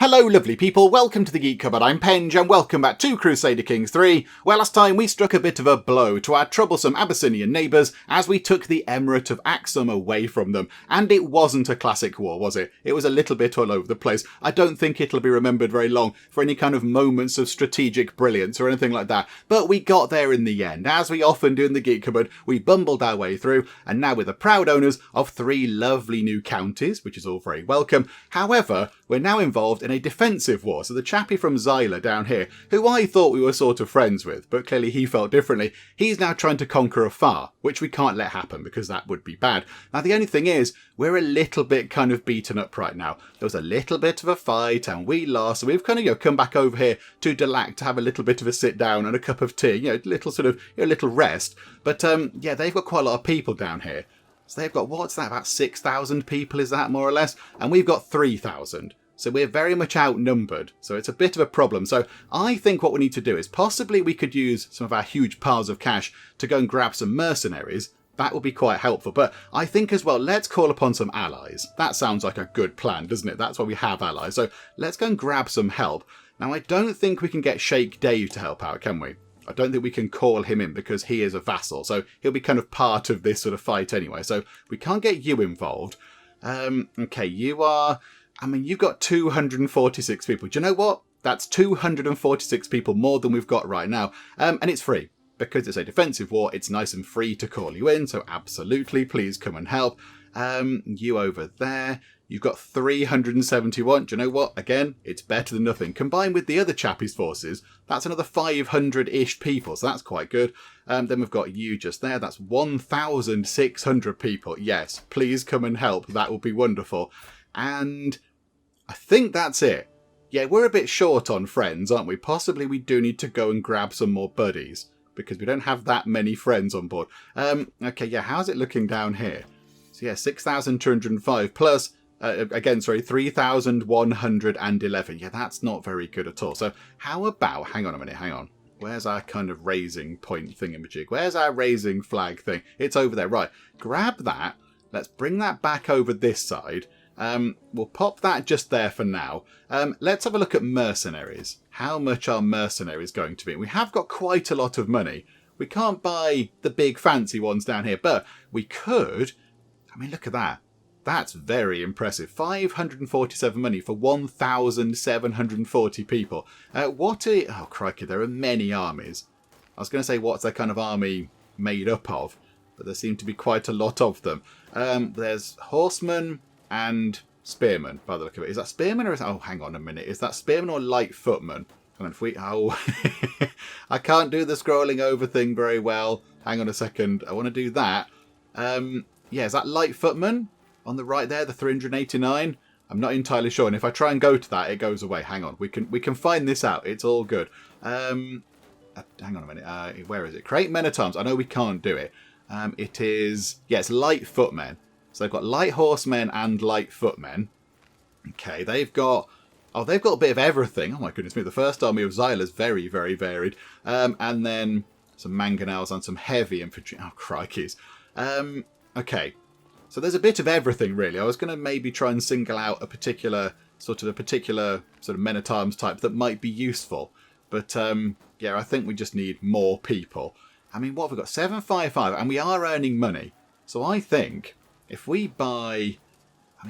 Hello lovely people, welcome to the Geek Cupboard, I'm Penge and welcome back to Crusader Kings 3, where last time we struck a bit of a blow to our troublesome Abyssinian neighbours as we took the Emirate of Axum away from them. And it wasn't a classic war, was it? It was a little bit all over the place. I don't think it'll be remembered very long for any kind of moments of strategic brilliance or anything like that, but we got there in the end. As we often do in the Geek Cupboard, we bumbled our way through, and now we're the proud owners of 3 lovely new counties, which is all very welcome. However, we're now involved in a defensive war. So the chappie from Zaila down here, who I thought we were sort of friends with, but clearly he felt differently, he's now trying to conquer Afar, which we can't let happen because that would be bad. Now the only thing is, we're a little bit kind of beaten up right now. There was a little bit of a fight and we lost, so we've kind of come back over here to Delac to have a little bit of a sit down and a cup of tea, little sort of little rest. But they've got quite a lot of people down here. So they've got, what's that, about 6,000 people, is that more or less? And we've got 3,000. So we're very much outnumbered. So it's a bit of a problem. So I think what we need to do is possibly we could use some of our huge piles of cash to go and grab some mercenaries. That would be quite helpful. But I think as well, let's call upon some allies. That sounds like a good plan, doesn't it? That's why we have allies. So let's go and grab some help. Now, I don't think we can get Sheikh Dave to help out, can we? I don't think we can call him in because he is a vassal. So he'll be kind of part of this sort of fight anyway. So we can't get you involved. Okay, you are... you've got 246 people. Do you know what? That's 246 people more than we've got right now. And it's free. Because it's a defensive war, it's nice and free to call you in. So absolutely, please come and help. You over there. You've got 371. Do you know what? Again, it's better than nothing. Combined with the other chappie's forces, that's another 500-ish people. So that's quite good. Then we've got you just there. That's 1,600 people. Yes, please come and help. That would be wonderful. And I think that's it. Yeah, we're a bit short on friends, aren't we? Possibly we do need to go and grab some more buddies because we don't have that many friends on board. Okay, yeah, how's it looking down here? So yeah, 6,205 plus, 3,111. Yeah, that's not very good at all. So how about, hang on a minute, hang on. Where's our kind of raising point thingamajig? Where's our raising flag thing? It's over there. Right, grab that. Let's bring that back over this side. We'll pop that just there for now. Let's have a look at mercenaries. How much are mercenaries going to be? We have got quite a lot of money. We can't buy the big fancy ones down here, but we could. Look at that. That's very impressive. 547 money for 1,740 people. Oh, crikey, there are many armies. I was going to say, what's their kind of army made up of? But there seem to be quite a lot of them. There's horsemen and spearmen, by the look of it. Is that spearmen or is that... Oh, hang on a minute. Is that spearmen or light footmen? Hang on, if we... Oh, I can't do the scrolling over thing very well. Hang on a second. I want to do that. Yeah, is that light footmen? On the right there, the 389? I'm not entirely sure. And if I try and go to that, it goes away. Hang on. We can find this out. It's all good. Hang on a minute. Where is it? Create men at arms. I know we can't do it. It is... Yeah, it's light footmen. So they've got light horsemen and light footmen. Okay, they've got a bit of everything. Oh my goodness me, the first army of Zaila is very, very varied. And then some mangonels and some heavy infantry. Oh, crikeys. Okay, so there's a bit of everything, really. I was going to maybe try and single out a particular sort of men-at-arms type that might be useful. But, yeah, I think we just need more people. What have we got? 755, and we are earning money. So I think... If we buy...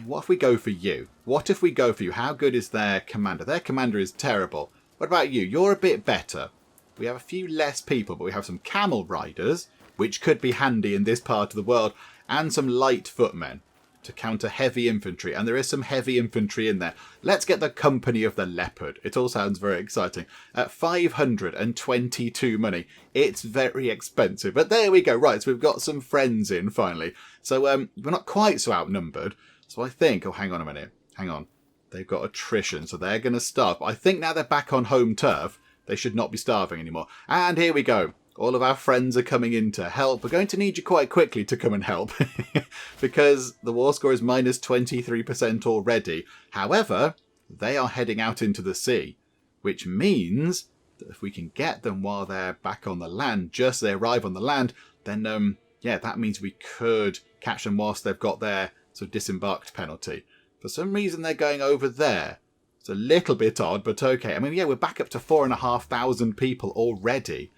what if we go for you? What if we go for you? How good is their commander? Their commander is terrible. What about you? You're a bit better. We have a few less people, but we have some camel riders, which could be handy in this part of the world, and some light footmen to counter heavy infantry. And there is some heavy infantry in there. Let's get the company of the leopard. It all sounds very exciting. At 522 money. It's very expensive. But there we go. Right, so we've got some friends in finally. So we're not quite so outnumbered. So I think... Oh, hang on a minute. Hang on. They've got attrition, so they're going to starve. I think now they're back on home turf, they should not be starving anymore. And here we go. All of our friends are coming in to help. We're going to need you quite quickly to come and help because the war score is minus 23% already. However, they are heading out into the sea, which means that if we can get them while they're back on the land, just as they arrive on the land, then, yeah, that means we could catch them whilst they've got their sort of disembarked penalty. For some reason, they're going over there. It's a little bit odd, but okay. I mean, yeah, we're back up to 4,500 people already.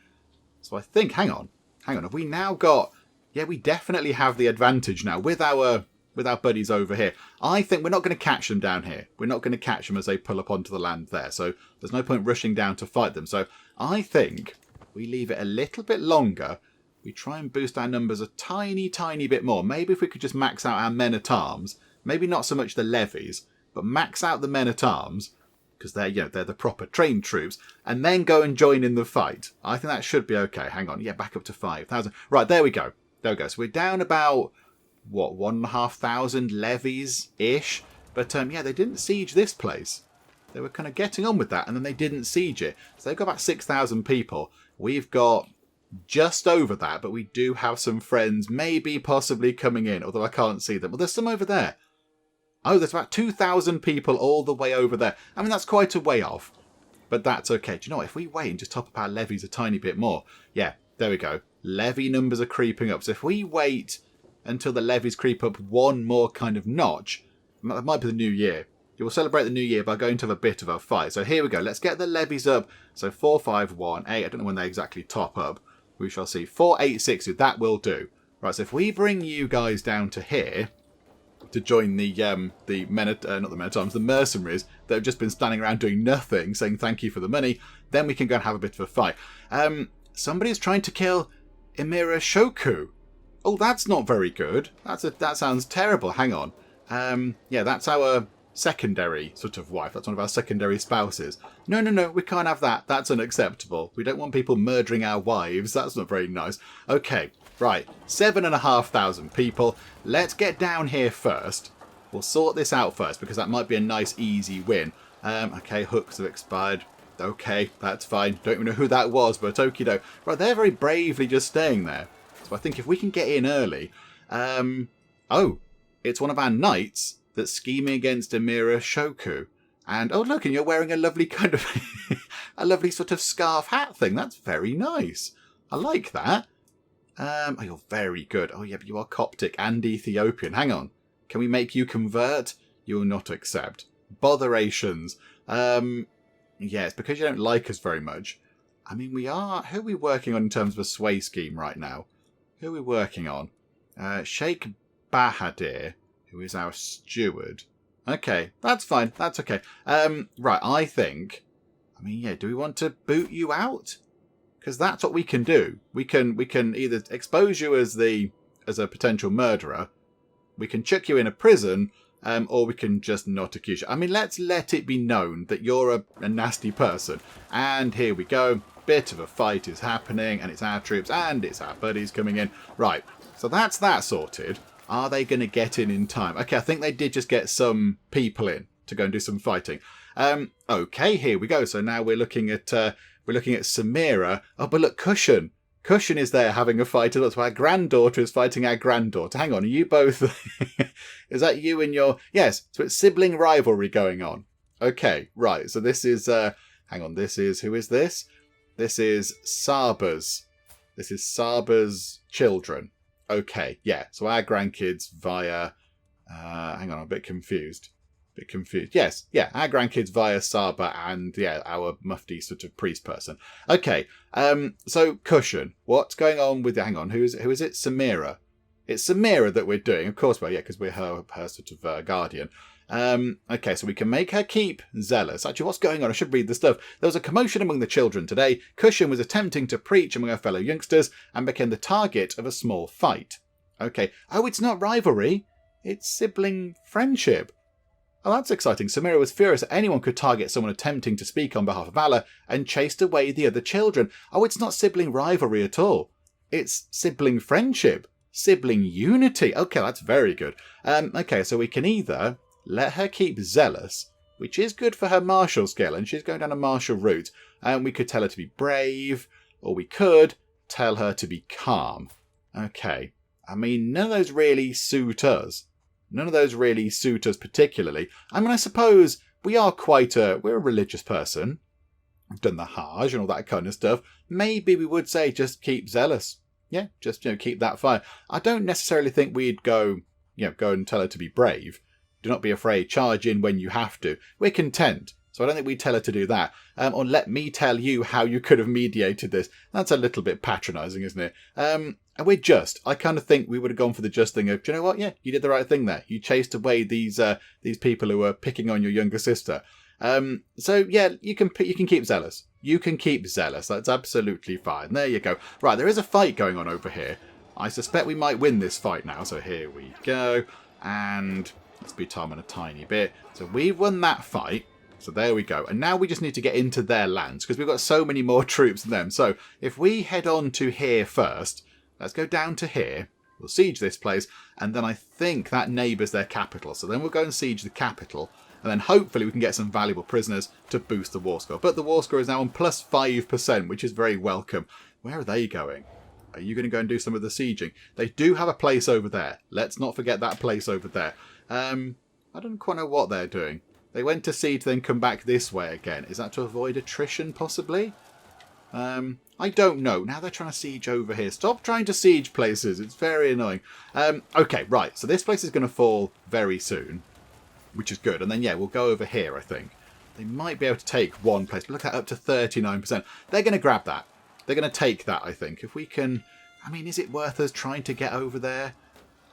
So I think, hang on. Have we now got... Yeah, we definitely have the advantage now with our buddies over here. I think we're not going to catch them down here. We're not going to catch them as they pull up onto the land there. So there's no point rushing down to fight them. So I think we leave it a little bit longer. We try and boost our numbers a tiny, tiny bit more. Maybe if we could just max out our men-at-arms. Maybe not so much the levies, but max out the men-at-arms. Because they're the proper trained troops. And then go and join in the fight. I think that should be okay. Hang on. Yeah, back up to 5,000. Right, there we go. There we go. So we're down about... what, 1,500 levies-ish? But, yeah, they didn't siege this place. They were kind of getting on with that, and then they didn't siege it. So they've got about 6,000 people. We've got just over that, but we do have some friends maybe possibly coming in, although I can't see them. Well, there's some over there. Oh, there's about 2,000 people all the way over there. I mean, that's quite a way off, but that's okay. Do you know what? If we wait and just top up our levies a tiny bit more. Yeah, there we go. Levy numbers are creeping up. So if we wait... until the levies creep up one more kind of notch. That might be the new year. You will celebrate the new year by going to have a bit of a fight. So here we go. Let's get the levies up. So 4, 5, 1, 8. I don't know when they exactly top up. We shall see. 4, 8, 6. That will do. Right, so if we bring you guys down to here to join the mercenaries that have just been standing around doing nothing, saying thank you for the money, then we can go and have a bit of a fight. Somebody's trying to kill Emir Cake. Oh, that's not very good. That sounds terrible. Hang on. Yeah, that's our secondary sort of wife. That's one of our secondary spouses. No, we can't have that. That's unacceptable. We don't want people murdering our wives. That's not very nice. Okay, right. 7,500 people. Let's get down here first. We'll sort this out first because that might be a nice, easy win. Okay, hooks have expired. Okay, that's fine. Don't even know who that was, but okie doke. Right, they're very bravely just staying there. So I think if we can get in early... oh, it's one of our knights that's scheming against Emir Cake. And, oh, look, and you're wearing a lovely kind of... a lovely sort of scarf hat thing. That's very nice. I like that. Oh, you're very good. Oh, yeah, but you are Coptic and Ethiopian. Hang on. Can we make you convert? You will not accept. Botherations. Yeah, it's because you don't like us very much. I mean, we are... Who are we working on in terms of a sway scheme right now? Who are we working on? Sheikh Bahadir, who is our steward. Okay, that's fine. That's okay. Right, I think... I mean, yeah, do we want to boot you out? Because that's what we can do. We can either expose you as a potential murderer, we can chuck you in a prison, or we can just not accuse you. I mean, let's let it be known that you're a nasty person. And here we go. Bit of a fight is happening, and it's our troops, and it's our buddies coming in. Right, so that's that sorted. Are they going to get in time? Okay, I think they did just get some people in to go and do some fighting. Okay, here we go. So now we're looking at Samira. Oh, but look, Cushion is there having a fight. So our granddaughter is fighting our granddaughter. Hang on, are you both... Is that you and your... Yes, so it's sibling rivalry going on. Okay, right. So this is... hang on, this is... Who is this? This is Saba's. This is Saba's children. Okay, yeah. So our grandkids via... hang on, I'm a bit confused. Yes, yeah, our grandkids via Saba and, yeah, our mufti sort of priest person. Okay, so Cushion, what's going on with... Hang on, who is it? Samira. It's Samira that we're doing, of course, well, yeah, because we're her sort of guardian. Okay, so we can make her keep zealous. Actually, what's going on? I should read the stuff. There was a commotion among the children today. Cushion was attempting to preach among her fellow youngsters and became the target of a small fight. Okay. Oh, it's not rivalry. It's sibling friendship. Oh, that's exciting. Samira was furious that anyone could target someone attempting to speak on behalf of Allah and chased away the other children. Oh, it's not sibling rivalry at all. It's sibling friendship. Sibling unity. Okay, that's very good. Okay, so we can either... let her keep zealous, which is good for her martial skill, and she's going down a martial route. And we could tell her to be brave, or we could tell her to be calm. Okay. I mean, none of those really suit us. None of those really suit us particularly. I mean, I suppose we are we're a religious person. We've done the Hajj and all that kind of stuff. Maybe we would say just keep zealous. Yeah, just, keep that fire. I don't necessarily think we'd go and tell her to be brave. Do not be afraid. Charge in when you have to. We're content. So I don't think we tell her to do that. Or let me tell you how you could have mediated this. That's a little bit patronising, isn't it? And we're just. I kind of think we would have gone for the just thing of, do you know what? Yeah, you did the right thing there. You chased away these people who were picking on your younger sister. So yeah, you can keep zealous. You can keep zealous. That's absolutely fine. There you go. Right, there is a fight going on over here. I suspect we might win this fight now. So here we go. And let's speed time on a tiny bit. So we've won that fight. So there we go. And now we just need to get into their lands because we've got so many more troops than them. So if we head on to here first, let's go down to here. We'll siege this place. And then I think that neighbours their capital. So then we'll go and siege the capital. And then hopefully we can get some valuable prisoners to boost the war score. But the war score is now on plus 5%, which is very welcome. Where are they going? Are you going to go and do some of the sieging? They do have a place over there. Let's not forget that place over there. I don't quite know what they're doing. They went to siege, then come back this way again. Is that to avoid attrition, possibly? I don't know. Now they're trying to siege over here. Stop trying to siege places. It's very annoying. Okay, right. So this place is going to fall very soon, which is good. And then, yeah, we'll go over here, I think. They might be able to take one place. But look at that, up to 39%. They're going to grab that. They're going to take that, I think. If we can... I mean, is it worth us trying to get over there?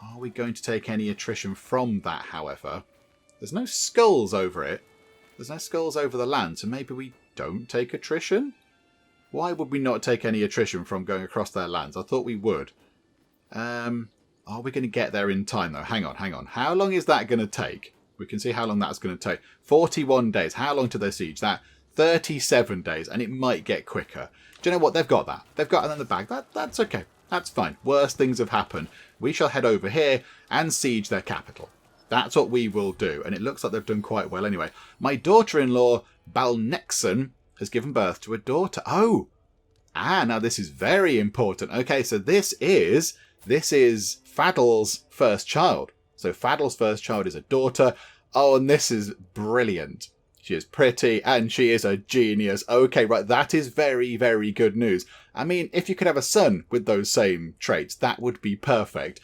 Are we going to take any attrition from that, however? There's no skulls over it. There's no skulls over the land, so maybe we don't take attrition? Why would we not take any attrition from going across their lands? I thought we would. Are we going to get there in time, though? Hang on, hang on. How long is that going to take? We can see how long that's going to take. 41 days. How long to they siege that? 37 days, and it might get quicker. Do you know what? They've got that. They've got it in the bag. That's okay. That's fine. Worse things have happened. We shall head over here and siege their capital. That's what we will do. And it looks like they've done quite well anyway. My daughter-in-law, Balnexon, has given birth to a daughter. Oh! Now this is very important. Okay, so this is Fadl's first child. So Fadl's first child is a daughter. Oh, and this is brilliant. She is pretty and she is a genius. Okay, right, that is very, very good news. I mean, if you could have a son with those same traits, that would be perfect.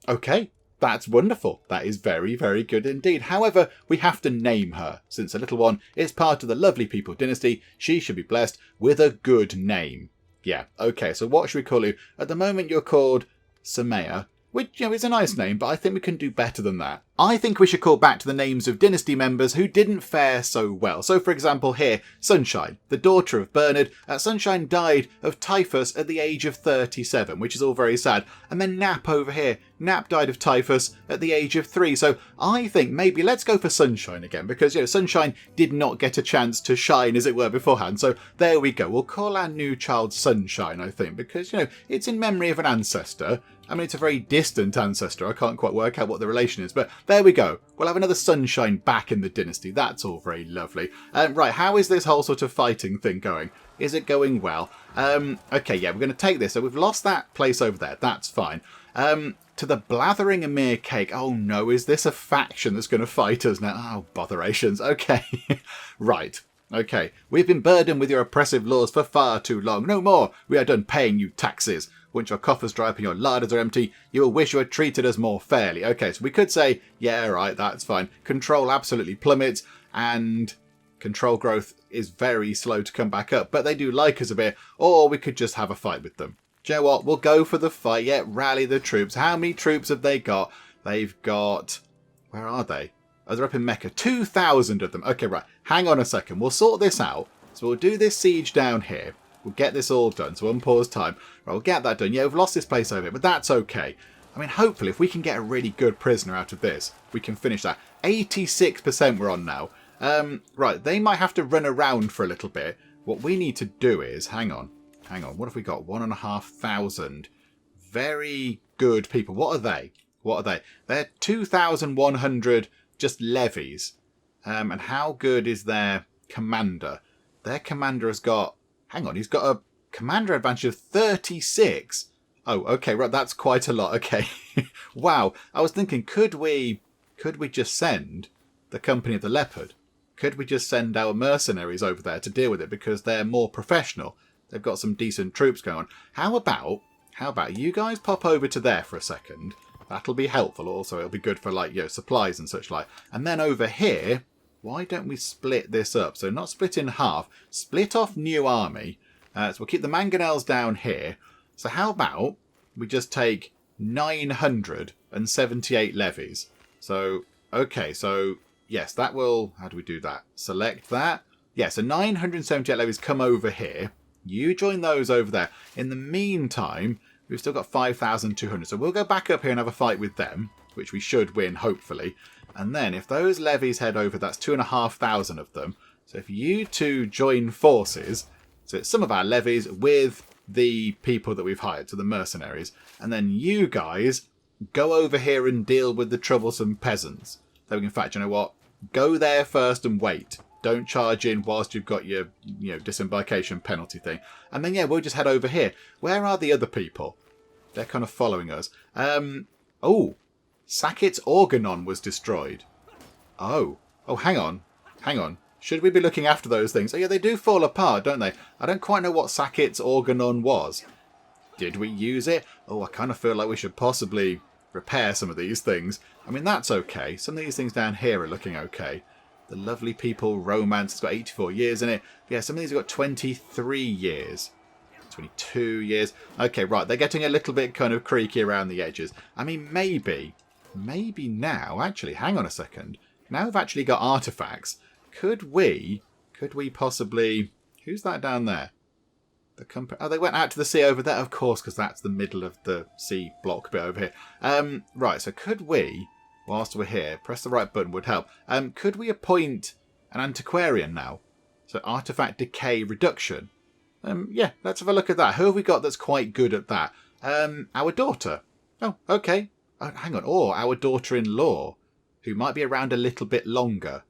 Okay. That's wonderful. That is very, very good indeed. However, we have to name her. Since the little one is part of the lovely people dynasty, she should be blessed with a good name. Yeah, okay, so what should we call you? At the moment, you're called Samaya, which, is a nice name, but I think we can do better than that. I think we should call back to the names of dynasty members who didn't fare so well. So, for example, here, Sunshine, the daughter of Bernard. Sunshine died of typhus at the age of 37, which is all very sad. And then Nap over here. Nap died of typhus at the age of 3. So I think maybe let's go for Sunshine again, because, Sunshine did not get a chance to shine, as it were, beforehand. So there we go. We'll call our new child Sunshine, I think, because, it's in memory of an ancestor. I mean, it's a very distant ancestor. I can't quite work out what the relation is, but there we go. We'll have another Sunshine back in the dynasty. That's all very lovely. Right, how is this whole sort of fighting thing going? Is it going well? Okay, yeah, we're going to take this. So we've lost that place over there. That's fine. To the blathering Emir Cake. Oh no, is this a faction that's going to fight us now? Oh, botherations. Okay, right. Okay, we've been burdened with your oppressive laws for far too long. No more. We are done paying you taxes. Once your coffers dry up and your larders are empty, you will wish you had treated us more fairly. Okay, so we could say, yeah, right, that's fine. Control absolutely plummets, and control growth is very slow to come back up. But they do like us a bit, or we could just have a fight with them. Do you know what? We'll go for the fight. Yeah, rally the troops. How many troops have they got? They've got... Where are they? Oh, they're up in Mecca. 2,000 of them. Okay, right. Hang on a second. We'll sort this out. So we'll do this siege down here. We'll get this all done. So unpause time. Right, we'll get that done. Yeah, we've lost this place over here, but that's okay. I mean, hopefully, if we can get a really good prisoner out of this, we can finish that. 86% we're on now. Right, they might have to run around for a little bit. What we need to do is... Hang on. What have we got? 1,500. Very good people. What are they? They're 2,100 just levies. And how good is their commander? Their commander has got... Hang on, he's got a commander advantage of 36. Oh, okay, right, that's quite a lot. Okay. Wow. I was thinking, could we just send the Company of the Leopard? Could we just send our mercenaries over there to deal with it because they're more professional? They've got some decent troops going on. How about you guys pop over to there for a second? That'll be helpful. Also, it'll be good for, like, supplies and such like. And then over here, why don't we split this up? So not split in half, split off new army. So we'll keep the mangonels down here. So how about we just take 978 levies? So, okay, so yes, that will... How do we do that? Select that. Yeah, so 978 levies come over here. You join those over there. In the meantime, we've still got 5,200. So we'll go back up here and have a fight with them, which we should win, hopefully. And then if those levies head over, that's 2,500 of them. So if you two join forces, so it's some of our levies with the people that we've hired, so the mercenaries. And then you guys go over here and deal with the troublesome peasants. So in fact, you know what? Go there first and wait. Don't charge in whilst you've got your, disembarkation penalty thing. And then, yeah, we'll just head over here. Where are the other people? They're kind of following us. Oh, Sakit's Organon was destroyed. Oh, hang on. Should we be looking after those things? Oh, yeah, they do fall apart, don't they? I don't quite know what Sakit's Organon was. Did we use it? Oh, I kind of feel like we should possibly repair some of these things. I mean, that's okay. Some of these things down here are looking okay. The Lovely People Romance has got 84 years in it. Yeah, some of these have got 23 years. 22 years. Okay, right. They're getting a little bit kind of creaky around the edges. I mean, maybe now... Actually, hang on a second. Now we've actually got artifacts. Could we possibly... Who's that down there? The company... Oh, they went out to the sea over there. Of course, because that's the middle of the sea block bit over here. Right, so could we... Whilst we're here, press the right button would help. Could we appoint an antiquarian now? So artifact decay reduction. Yeah, let's have a look at that. Who have we got that's quite good at that? Our daughter. Oh, okay. Oh, hang on. Or our daughter-in-law, who might be around a little bit longer.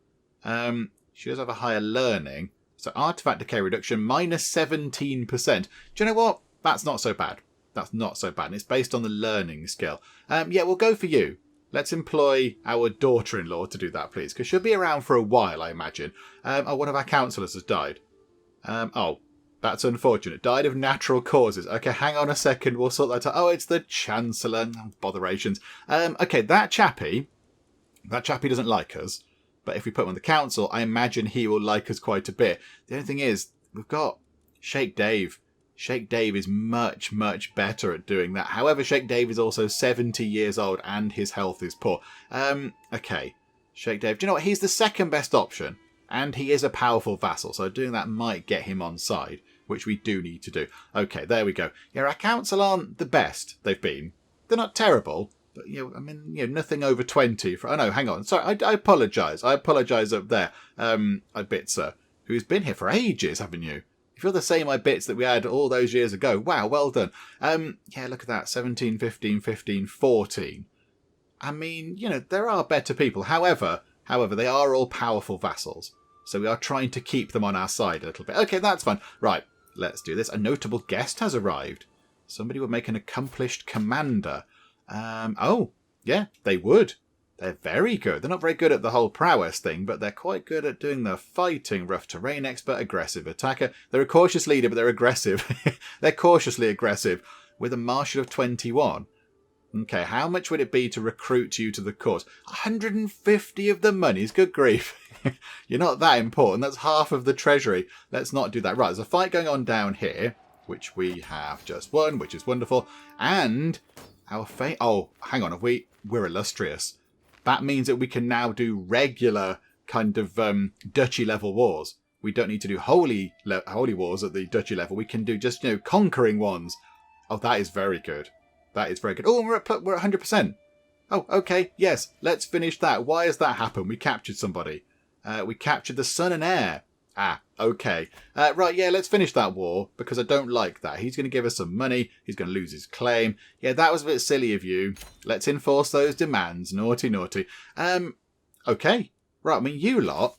She does have a higher learning. So artifact decay reduction, minus 17%. Do you know what? That's not so bad. That's not so bad. And it's based on the learning skill. Yeah, we'll go for you. Let's employ our daughter-in-law to do that, please. Because she'll be around for a while, I imagine. One of our councillors has died. Oh, that's unfortunate. Died of natural causes. Okay, hang on a second. We'll sort that out. Oh, it's the Chancellor. Oh, botherations. Okay, that chappie doesn't like us. But if we put him on the council, I imagine he will like us quite a bit. The only thing is, we've got Sheikh Dave. Sheikh Dave is much, much better at doing that. However, Sheikh Dave is also 70 years old and his health is poor. Okay, Sheikh Dave. Do you know what? He's the second best option. And he is a powerful vassal, so doing that might get him on side, which we do need to do. Okay, there we go. Yeah, our council aren't the best they've been. They're not terrible, but, nothing over 20. Oh, no, hang on. Sorry, I apologise. I apologise up there. Ibitzer, who's been here for ages, haven't you? If you're the same Ibits that we had all those years ago, wow, well done. Yeah, look at that, 17, 15, 15, 14. I mean, there are better people. However, they are all powerful vassals. So we are trying to keep them on our side a little bit. Okay, that's fine. Right, let's do this. A notable guest has arrived. Somebody would make an accomplished commander. Oh, yeah, they would. They're very good. They're not very good at the whole prowess thing, but they're quite good at doing the fighting. Rough terrain expert, aggressive attacker. They're a cautious leader, but they're aggressive. They're cautiously aggressive with a marshal of 21. Okay, how much would it be to recruit you to the cause? 150 of the monies, good grief. You're not that important. That's half of the treasury. Let's not do that. Right, there's a fight going on down here, which we have just won, which is wonderful. And our oh, hang on, we're illustrious. That means that we can now do regular kind of duchy level wars. We don't need to do holy wars at the duchy level. We can do just, conquering ones. Oh, that is very good. That is very good. Oh, we're at 100%. Oh, okay. Yes, let's finish that. Why has that happened? We captured somebody. We captured the son and heir. Ah, okay. Right, yeah, let's finish that war because I don't like that. He's going to give us some money. He's going to lose his claim. Yeah, that was a bit silly of you. Let's enforce those demands. Naughty, naughty. Okay. Right, I mean, you lot.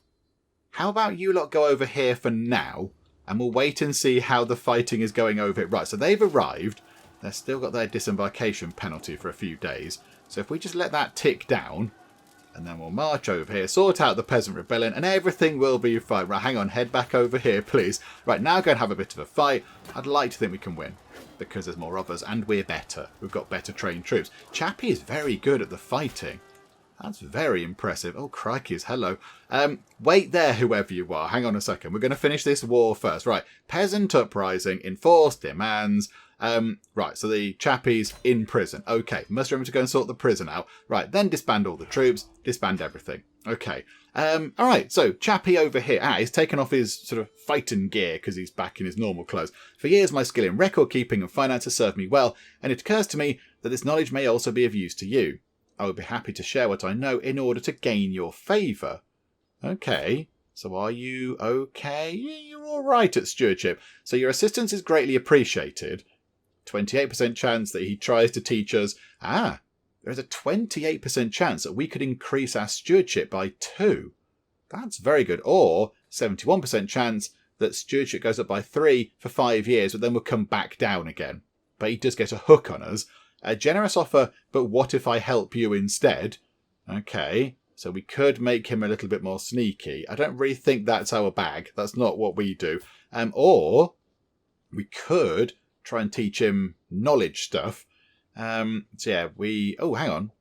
How about you lot go over here for now and we'll wait and see how the fighting is going over it. Right, so they've arrived. They've still got their disembarkation penalty for a few days. So if we just let that tick down, and then we'll march over here, sort out the peasant rebellion, and everything will be fine. Right, hang on, head back over here, please. Right, now go and have a bit of a fight. I'd like to think we can win, because there's more of us, and we're better. We've got better trained troops. Chappie is very good at the fighting. That's very impressive. Oh, crikeys, hello. Wait there, whoever you are. Hang on a second. We're going to finish this war first. Right, peasant uprising, enforce demands. Right, so the chappie's in prison. Okay, must remember to go and sort the prison out. Right, then disband all the troops, disband everything. Okay. Alright, so chappie over here. He's taken off his sort of fighting gear because he's back in his normal clothes. For years, my skill in record keeping and finance has served me well, and it occurs to me that this knowledge may also be of use to you. I would be happy to share what I know in order to gain your favour. Okay, so are you okay? You're alright at stewardship. So your assistance is greatly appreciated. 28% chance that he tries to teach us. There's a 28% chance that we could increase our stewardship by 2. That's very good. Or 71% chance that stewardship goes up by 3 for 5 years, but then will come back down again. But he does get a hook on us. A generous offer, but what if I help you instead? Okay, so we could make him a little bit more sneaky. I don't really think that's our bag. That's not what we do. Or we could try and teach him knowledge stuff. So yeah, hang on.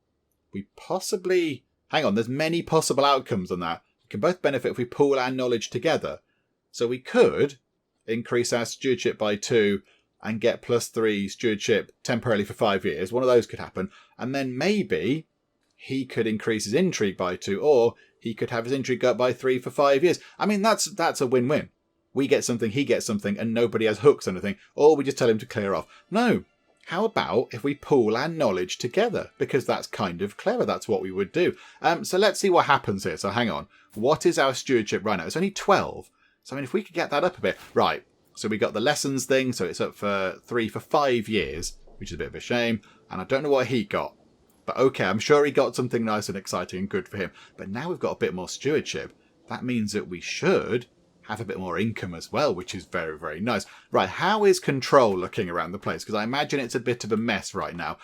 Hang on, there's many possible outcomes on that. We can both benefit if we pool our knowledge together. So we could increase our stewardship by 2 and get +3 stewardship temporarily for 5 years. One of those could happen. And then maybe he could increase his intrigue by 2, or he could have his intrigue go up by 3 for 5 years. I mean, that's a win-win. We get something, he gets something, and nobody has hooks or anything. Or we just tell him to clear off. No. How about if we pool our knowledge together? Because that's kind of clever. That's what we would do. So let's see what happens here. So hang on. What is our stewardship right now? It's only 12. So I mean, if we could get that up a bit. Right. So we got the lessons thing. So it's up for 3 for 5 years, which is a bit of a shame. And I don't know what he got. But okay, I'm sure he got something nice and exciting and good for him. But now we've got a bit more stewardship. That means that we should have a bit more income as well, which is very, very nice. Right, how is control looking around the place? Because I imagine it's a bit of a mess right now.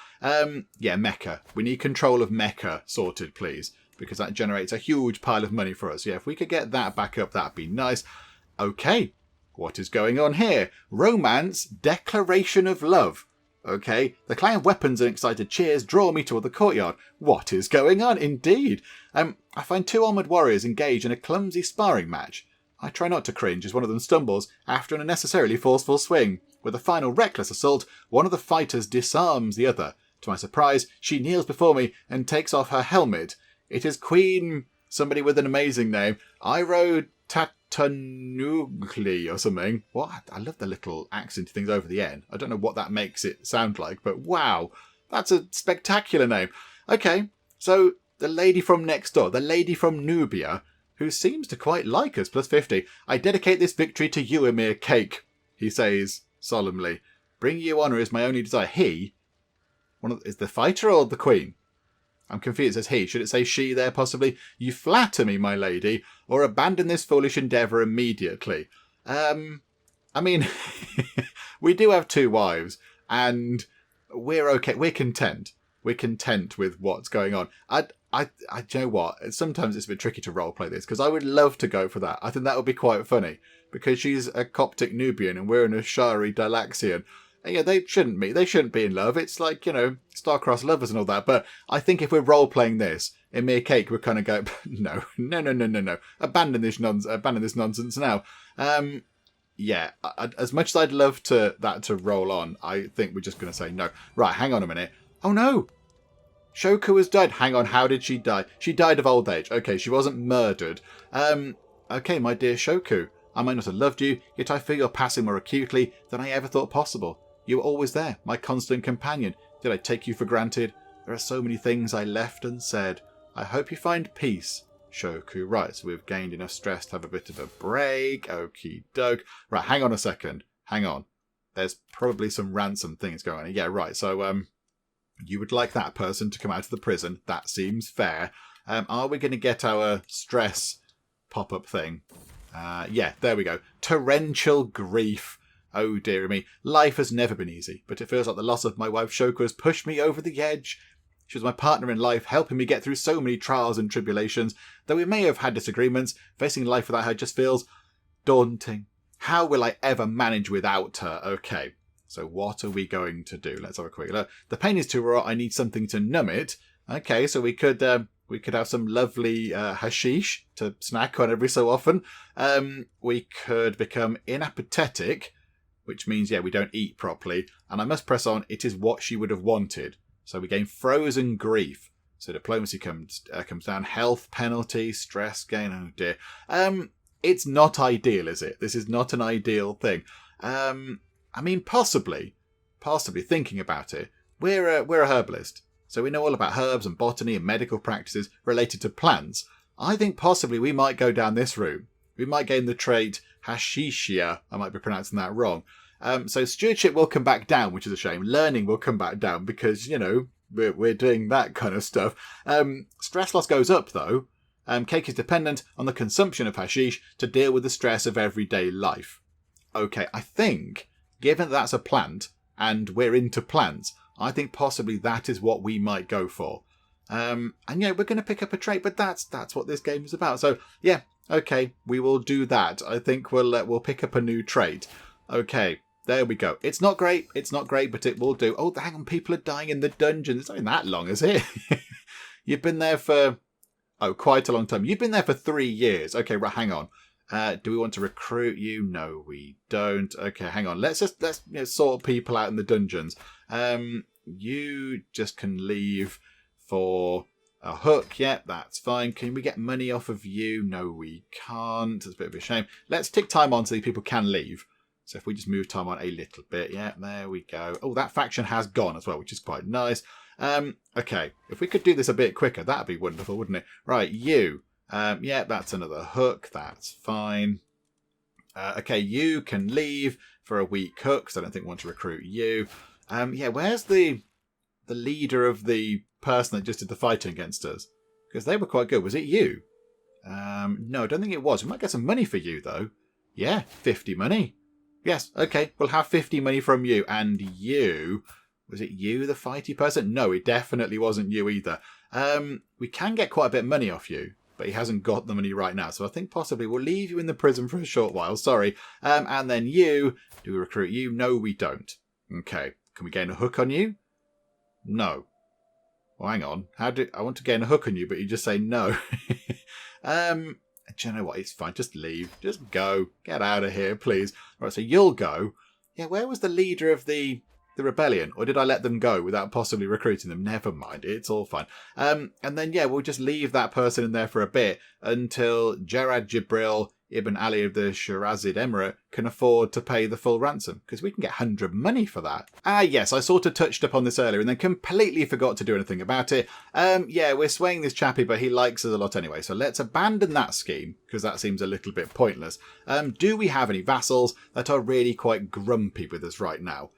Yeah, Mecca. We need control of Mecca sorted, please, because that generates a huge pile of money for us. Yeah, if we could get that back up, that'd be nice. Okay, what is going on here? Romance, declaration of love. Okay, the clang of weapons and excited cheers draw me toward the courtyard. What is going on? Indeed. I find 2 armoured warriors engaged in a clumsy sparring match. I try not to cringe as one of them stumbles after an unnecessarily forceful swing. With a final reckless assault, one of the fighters disarms the other. To my surprise, she kneels before me and takes off her helmet. It is Queen, somebody with an amazing name, Iro Tatanugli or something. What? I love the little accent things over the N. I don't know what that makes it sound like, but wow, that's a spectacular name. Okay, so the lady from next door, the lady from Nubia, who seems to quite like us, +50. I dedicate this victory to you, Emir Cake, he says solemnly. Bringing you honour is my only desire. He? Is the fighter or the queen? I'm confused. It says he. Should it say she there, possibly? You flatter me, my lady, or abandon this foolish endeavour immediately. I mean, we do have 2 wives, and we're okay. We're content. We're content with what's going on. I you know what? Sometimes it's a bit tricky to roleplay this, because I would love to go for that. I think that would be quite funny, because she's a Coptic Nubian and we're an Ashari Dalaxian. And yeah, they shouldn't meet. They shouldn't be in love. It's like, you know, star-crossed lovers and all that. But I think if we're role-playing this, Emir Cake would kind of go, no. Abandon this nonsense now. Yeah, as much as I'd love that to roll on, I think we're just going to say no. Right, hang on a minute. Oh no! Shoku has died. Hang on, how did she die? She died of old age. Okay, she wasn't murdered. Okay, my dear Shoku, I might not have loved you, yet I feel your passing more acutely than I ever thought possible. You were always there, my constant companion. Did I take you for granted? There are so many things I left unsaid. I hope you find peace, Shoku. Right, so we've gained enough stress to have a bit of a break. Okie doke. Right, hang on a second. Hang on. There's probably some ransom things going on. Yeah, right, so, you would like that person to come out of the prison. That seems fair. Are we going to get our stress pop-up thing? Yeah, there we go. Torrential grief. Oh, dear me. Life has never been easy, but it feels like the loss of my wife Shoku has pushed me over the edge. She was my partner in life, helping me get through so many trials and tribulations. Though we may have had disagreements, facing life without her just feels daunting. How will I ever manage without her? Okay. So what are we going to do? Let's have a quick look. The pain is too raw. I need something to numb it. Okay, so we could We could have some lovely hashish to snack on every so often. We could become inapathetic, which means, yeah, we don't eat properly. And I must press on, it is what she would have wanted. So we gain frozen grief. So diplomacy comes down. Health penalty, stress gain. Oh dear. It's not ideal, is it? This is not an ideal thing. I mean, possibly thinking about it, we're a herbalist. So we know all about herbs and botany and medical practices related to plants. I think possibly we might go down this route. We might gain the trait Hashishia. I might be pronouncing that wrong. So stewardship will come back down, which is a shame. Learning will come back down because, we're doing that kind of stuff. Stress loss goes up, though. Cake is dependent on the consumption of hashish to deal with the stress of everyday life. Okay, I think, given that that's a plant, and we're into plants, I think possibly that is what we might go for. And yeah, we're going to pick up a trait, but that's what this game is about. So yeah, okay, we will do that. I think we'll pick up a new trait. Okay, there we go. It's not great, but it will do. Oh, hang on, people are dying in the dungeon. It's not been that long, is it? You've been there for quite a long time. You've been there for 3 years. Okay, right, hang on. Do we want to recruit you? No, we don't. Okay, hang on. Let's sort people out in the dungeons. You just can leave for a hook. Yeah, that's fine. Can we get money off of you? No, we can't. It's a bit of a shame. Let's tick time on so these people can leave. So if we just move time on a little bit. Yeah, there we go. Oh, that faction has gone as well, which is quite nice. Okay, if we could do this a bit quicker, that'd be wonderful, wouldn't it? Right, you. Yeah, that's another hook. That's fine. Okay, you can leave for a weak hook, so I don't think we want to recruit you. Yeah, where's the leader of the person that just did the fighting against us? Because they were quite good. Was it you? No, I don't think it was. We might get some money for you, though. Yeah, 50 money. Yes, okay, we'll have 50 money from you. And you... Was it you, the fighty person? No, it definitely wasn't you either. We can get quite a bit of money off you, but he hasn't got the money right now. So I think possibly we'll leave you in the prison for a short while. Sorry. And then you, do we recruit you? No, we don't. Okay. Can we gain a hook on you? No. Well, hang on. I want to gain a hook on you, but you just say no. Do you know what? It's fine. Just leave. Just go. Get out of here, please. Right, so you'll go. Yeah, where was the leader of the rebellion? Or did I let them go without possibly recruiting them? Never mind. It's all fine. And then, yeah, we'll just leave that person in there for a bit until Gerard Jibril Ibn Ali of the Shirazid Emirate can afford to pay the full ransom, because we can get 100 money for that. Yes, I sort of touched upon this earlier and then completely forgot to do anything about it. Yeah, we're swaying this chappie, but he likes us a lot anyway, so let's abandon that scheme, because that seems a little bit pointless. Do we have any vassals that are really quite grumpy with us right now?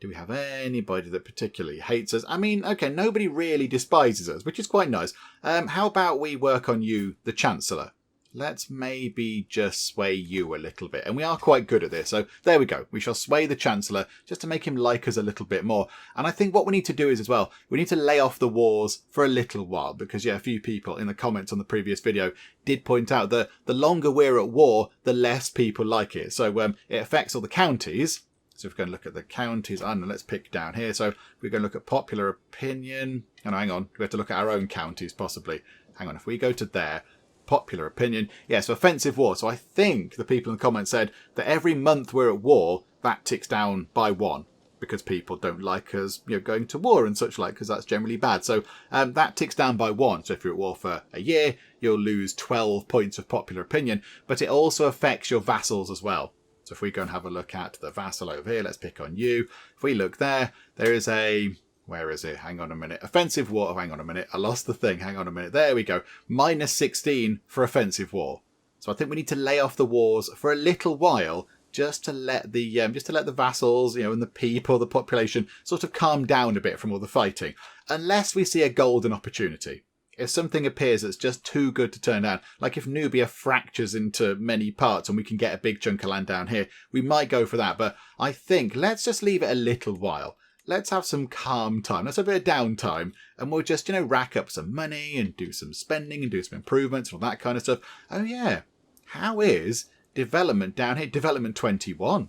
Do we have anybody that particularly hates us? I mean, okay, nobody really despises us, which is quite nice. How about we work on you, the Chancellor? Let's maybe just sway you a little bit. And we are quite good at this. So there we go. We shall sway the Chancellor just to make him like us a little bit more. And I think what we need to do is as well, we need to lay off the wars for a little while. Because, yeah, a few people in the comments on the previous video did point out that the longer we're at war, the less people like it. So it affects all the counties. So if we're going to look at the counties, I don't know, let's pick down here. So we're going to look at popular opinion. Oh, no, hang on. We have to look at our own counties, possibly. Hang on. If we go to there, popular opinion. Yeah, so offensive war. So I think the people in the comments said that every month we're at war, that ticks down by 1. Because people don't like us, going to war and such like, because that's generally bad. So that ticks down by 1. So if you're at war for a year, you'll lose 12 points of popular opinion. But it also affects your vassals as well. So if we go and have a look at the vassal over here, let's pick on you. If we look there, there is a... Where is it? Hang on a minute. Offensive war. Oh, hang on a minute. I lost the thing. Hang on a minute. There we go. Minus 16 for offensive war. So I think we need to lay off the wars for a little while just to let the vassals, and the people, the population sort of calm down a bit from all the fighting. Unless we see a golden opportunity. If something appears that's just too good to turn down, like if Nubia fractures into many parts and we can get a big chunk of land down here, we might go for that. But I think let's just leave it a little while. Let's have some calm time. Let's have a bit of downtime. And we'll just, rack up some money and do some spending and do some improvements and all that kind of stuff. Oh, yeah. How is development down here? Development 21.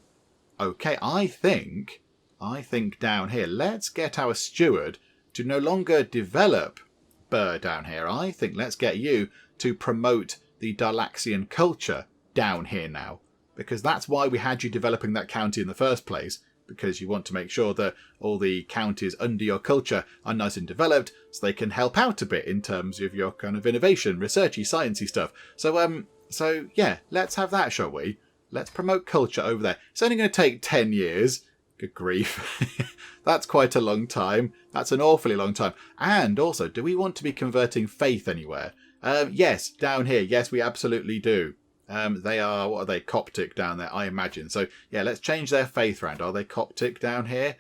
Okay, I think down here, let's get our steward to no longer develop Burr down here. I think let's get you to promote the Darlaxian culture down here now. Because that's why we had you developing that county in the first place. Because you want to make sure that all the counties under your culture are nice and developed so they can help out a bit in terms of your kind of innovation, researchy, sciencey stuff. So yeah, let's have that, shall we? Let's promote culture over there. It's only going to take 10 years. Good grief. That's quite a long time. That's an awfully long time. And also, do we want to be converting faith anywhere? Yes, down here. Yes, we absolutely do. They are, what are they, Coptic down there, I imagine. So, yeah, let's change their faith round. Are they Coptic down here?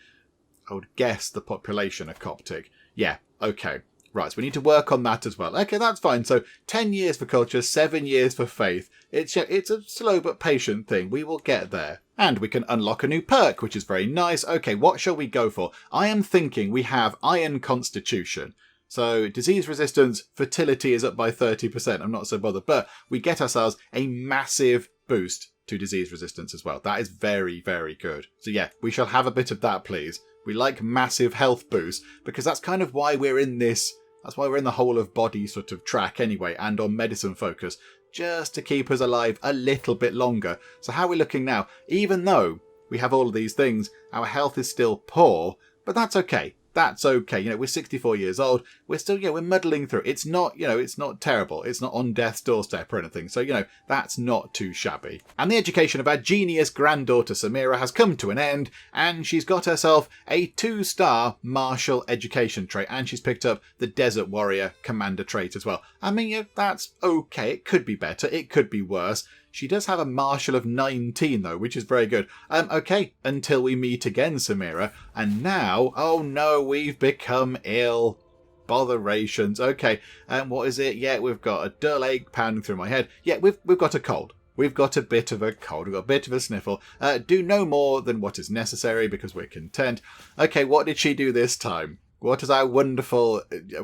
I would guess the population are Coptic. Yeah, okay. Right, so we need to work on that as well. Okay, that's fine. So 10 years for culture, 7 years for faith. It's a slow but patient thing. We will get there. And we can unlock a new perk, which is very nice. Okay, what shall we go for? I am thinking we have Iron Constitution. So disease resistance, fertility is up by 30%. I'm not so bothered. But we get ourselves a massive boost to disease resistance as well. That is very, very good. So yeah, we shall have a bit of that, please. We like massive health boosts because that's kind of why we're in this. That's why we're in the whole of body sort of track anyway, and on medicine focus, just to keep us alive a little bit longer. So how are we looking now? Even though we have all of these things, our health is still poor, but that's okay. That's okay. You know, we're 64 years old. We're still, we're muddling through. It's not, it's not terrible. It's not on death's doorstep or anything. So, that's not too shabby. And the education of our genius granddaughter Samira has come to an end, and she's got herself a 2-star martial education trait, and she's picked up the Desert Warrior commander trait as well. I mean, that's okay. It could be better. It could be worse. She does have a martial of 19, though, which is very good. Okay, until we meet again, Samira. And now, oh no, we've become ill. Botherations. Okay, and what is it? Yeah, we've got a dull ache pounding through my head. Yeah, we've got a cold. We've got a bit of a cold. We've got a bit of a sniffle. Do no more than what is necessary because we're content. Okay, what did she do this time? What is our wonderful,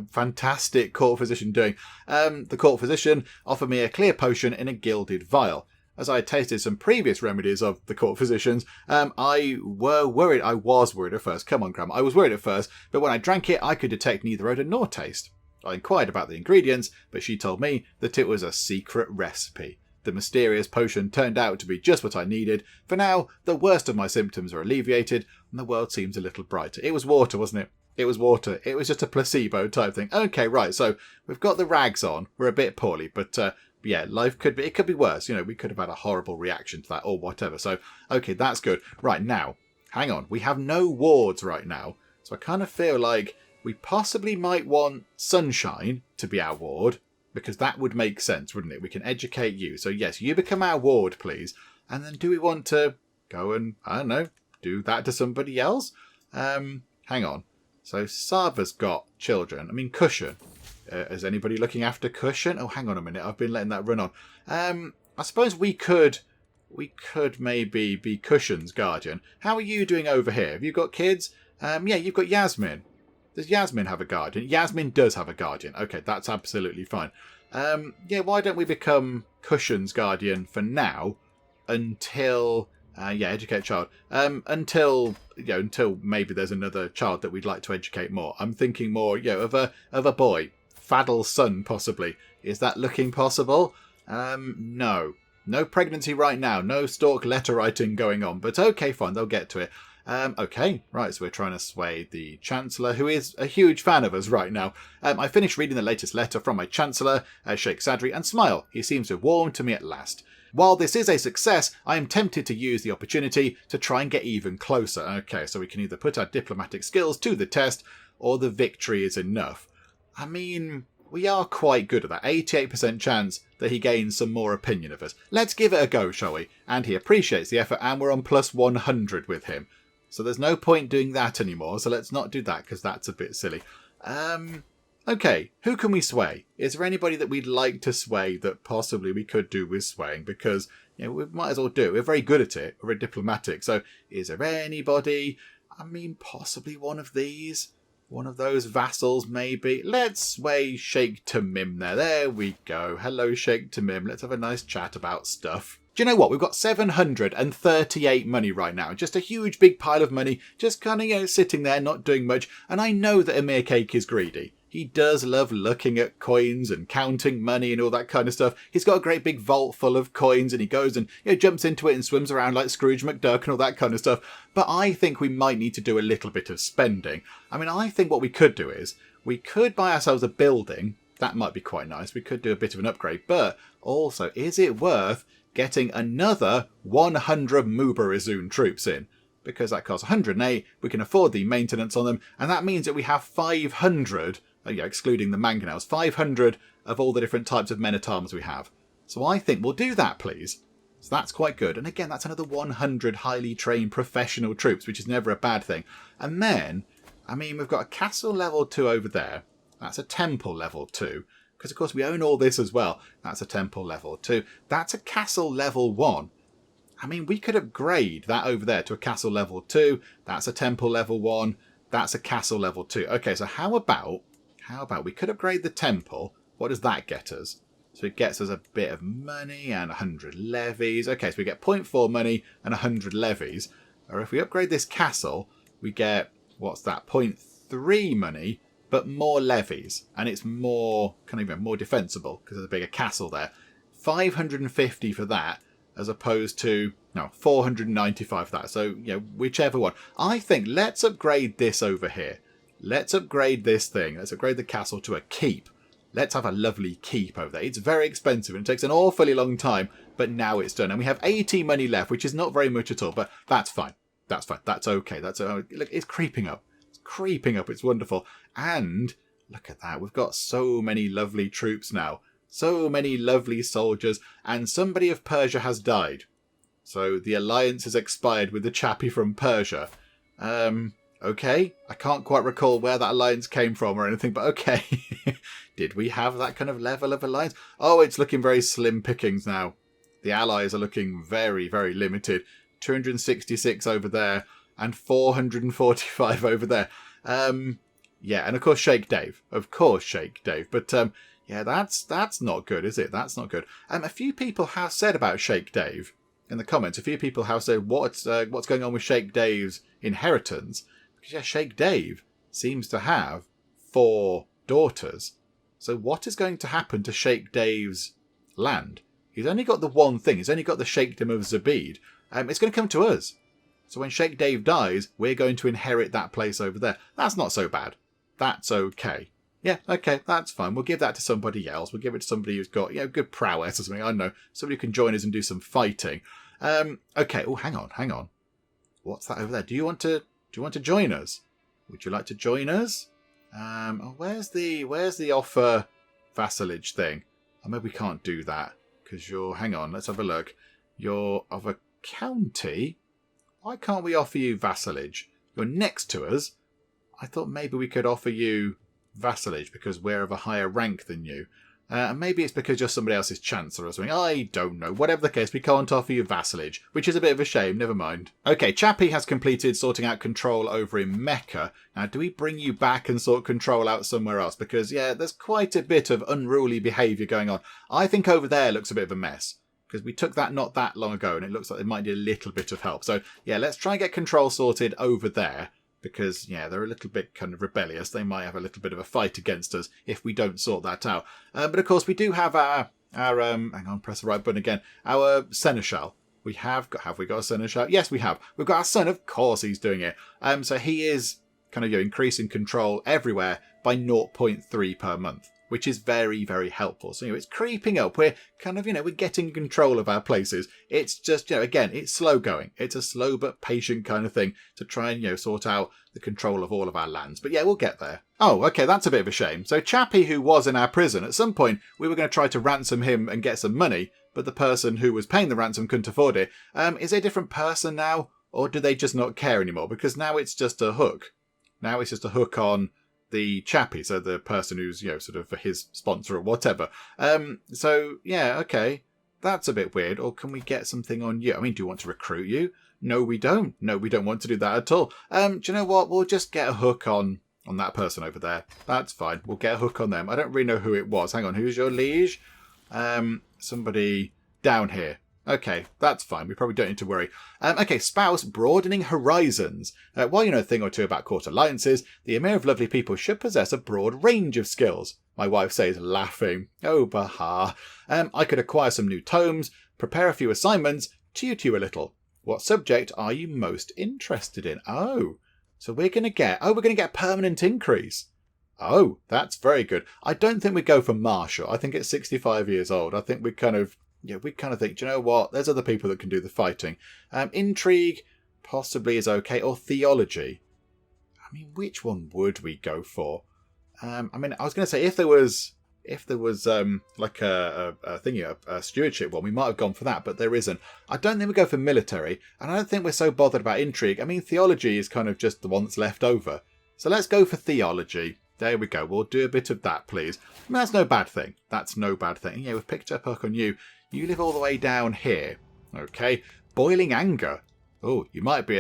fantastic court physician doing? The court physician offered me a clear potion in a gilded vial. As I tasted some previous remedies of the court physicians, I was worried at first. Come on, Grandma. I was worried at first, but when I drank it, I could detect neither odour nor taste. I inquired about the ingredients, but she told me that it was a secret recipe. The mysterious potion turned out to be just what I needed. For now, the worst of my symptoms are alleviated, and the world seems a little brighter. It was water, wasn't it? It was water. It was just a placebo type thing. Okay, right. So we've got the rags on. We're a bit poorly, but yeah, life could be worse. We could have had a horrible reaction to that or whatever. So, okay, that's good. Right, now, hang on. We have no wards right now. So I kind of feel like we possibly might want Sunshine to be our ward because that would make sense, wouldn't it? We can educate you. So yes, you become our ward, please. And then do we want to go and, I don't know, do that to somebody else? Hang on. So Sava's got children. I mean, Cushion. Is anybody looking after Cushion? Oh, hang on a minute. I've been letting that run on. I suppose we could maybe be Cushion's guardian. How are you doing over here? Have you got kids? Yeah, you've got Yasmin. Does Yasmin have a guardian? Yasmin does have a guardian. Okay, that's absolutely fine. Yeah, why don't we become Cushion's guardian for now until... educate child. Until maybe there's another child that we'd like to educate more. I'm thinking more, of a boy. Fadl's son, possibly. Is that looking possible? No. No pregnancy right now. No stalk letter writing going on. But okay, fine. They'll get to it. Okay, right. So we're trying to sway the Chancellor, who is a huge fan of us right now. I finished reading the latest letter from my Chancellor, Sheikh Sadri, and smile. He seems to have warmed to me at last. While this is a success, I am tempted to use the opportunity to try and get even closer. Okay, so we can either put our diplomatic skills to the test, or the victory is enough. I mean, we are quite good at that. 88% chance that he gains some more opinion of us. Let's give it a go, shall we? And he appreciates the effort, and we're on plus 100 with him. So there's no point doing that anymore, so let's not do that, because that's a bit silly. Okay, who can we sway? Is there anybody that we'd like to sway that possibly we could do with swaying? Because, we might as well do it. We're very good at it. We're very diplomatic. So, is there anybody? I mean, possibly one of these. One of those vassals, maybe. Let's sway Sheikh Tamim there. There we go. Hello, Sheikh Tamim. Let's have a nice chat about stuff. Do you know what? We've got 738 money right now. Just a huge big pile of money. Just kind of, sitting there, not doing much. And I know that Emir Cake is greedy. He does love looking at coins and counting money and all that kind of stuff. He's got a great big vault full of coins and he goes and jumps into it and swims around like Scrooge McDuck and all that kind of stuff. But I think we might need to do a little bit of spending. I mean, I think what we could do is we could buy ourselves a building. That might be quite nice. We could do a bit of an upgrade. But also, is it worth getting another 100 Mubarizun troops in? Because that costs 108, we can afford the maintenance on them, and that means that we have 500, excluding the mangonels, 500 of all the different types of men-at-arms we have. So I think we'll do that, please. So that's quite good. And again, that's another 100 highly trained professional troops, which is never a bad thing. And then, I mean, we've got a castle level 2 over there. That's a temple level 2. Because, of course, we own all this as well. That's a temple level 2. That's a castle level 1. I mean, we could upgrade that over there to a castle level 2. That's a temple level 1. That's a castle level 2. Okay, so how about we could upgrade the temple. What does that get us? So it gets us a bit of money and 100 levies. Okay, so we get 0.4 money and 100 levies. Or if we upgrade this castle, we get, what's that, 0.3 money, but more levies. And it's more, more defensible because there's a bigger castle there. 550 for that. As opposed to, 495 for that. So, whichever one. I think let's upgrade this over here. Let's upgrade this thing. Let's upgrade the castle to a keep. Let's have a lovely keep over there. It's very expensive and it takes an awfully long time, but now it's done. And we have 80 money left, which is not very much at all, but that's fine. That's fine. That's okay. Look, it's creeping up. It's creeping up. It's wonderful. And look at that. We've got so many lovely troops now. So many lovely soldiers, and somebody of Persia has died. So the alliance has expired with the chappie from Persia. Okay. I can't quite recall where that alliance came from or anything, but okay. Did we have that kind of level of alliance? Oh, it's looking very slim pickings now. The allies are looking very, very limited. 266 over there, and 445 over there. Yeah, and of course Sheikh Dave. Of course Sheikh Dave. But, yeah, that's not good, is it? That's not good. A few people have said about Sheikh Dave in the comments. A few people have said what's going on with Sheikh Dave's inheritance. Because yeah, Sheikh Dave seems to have 4 daughters. So what is going to happen to Sheikh Dave's land? He's only got the one thing. He's only got the Sheikhdom of Zabid. It's going to come to us. So when Sheikh Dave dies, we're going to inherit that place over there. That's not so bad. That's okay. Yeah, okay, that's fine. We'll give that to somebody else. We'll give it to somebody who's got, good prowess or something. I don't know. Somebody who can join us and do some fighting. Okay. Oh, hang on. What's that over there? Do you want to join us? Would you like to join us? Where's the offer vassalage thing? Oh, maybe we can't do that because hang on, let's have a look. You're of a county. Why can't we offer you vassalage? You're next to us. I thought maybe we could offer you vassalage because we're of a higher rank than you. Maybe it's because you're somebody else's chancellor or something. I don't know. Whatever the case, we can't offer you vassalage, which is a bit of a shame. Never mind. Okay, Chappie has completed sorting out control over in Mecca. Now, do we bring you back and sort control out somewhere else? Because, yeah, there's quite a bit of unruly behaviour going on. I think over there looks a bit of a mess. Because we took that not that long ago, and it looks like it might need a little bit of help. So, yeah, let's try and get control sorted over there. Because, yeah, they're a little bit kind of rebellious. They might have a little bit of a fight against us if we don't sort that out. But, of course, we do have our hang on, press the right button again. Our seneschal. Have we got a seneschal? Yes, we have. We've got our son. Of course he's doing it. So he is kind of increasing control everywhere by 0.3 per month, which is very, very helpful. So, it's creeping up. We're kind of, we're getting control of our places. It's just, again, it's slow going. It's a slow but patient kind of thing to try and, sort out the control of all of our lands. But yeah, we'll get there. Oh, okay, that's a bit of a shame. So Chappie, who was in our prison, at some point, we were going to try to ransom him and get some money, but the person who was paying the ransom couldn't afford it. Is it a different person now? Or do they just not care anymore? Because now it's just a hook. Now it's just a hook on the Chappie, so the person who's, sort of his sponsor or whatever. So, yeah, okay. That's a bit weird. Or can we get something on you? I mean, do you want to recruit you? No, we don't. No, we don't want to do that at all. Do you know what? We'll just get a hook on that person over there. That's fine. We'll get a hook on them. I don't really know who it was. Hang on, who's your liege? Somebody down here. Okay, that's fine. We probably don't need to worry. Okay, spouse, broadening horizons. While you know a thing or two about court alliances, the Emir of Lovely People should possess a broad range of skills. My wife says, laughing. Oh, Baha. I could acquire some new tomes, prepare a few assignments, tutor you a little. What subject are you most interested in? Oh, so we're going to get a permanent increase. Oh, that's very good. I don't think we go for martial. I think it's 65 years old. I think we kind of think, do you know what? There's other people that can do the fighting. Intrigue possibly is okay. Or theology. I mean, which one would we go for? I was going to say if there was like a stewardship one, we might have gone for that, but there isn't. I don't think we go for military, and I don't think we're so bothered about intrigue. I mean, theology is kind of just the one that's left over. So let's go for theology. There we go. We'll do a bit of that, please. I mean, that's no bad thing. That's no bad thing. Yeah, we've picked up on you. You live all the way down here. Okay. Boiling anger. Oh, you might be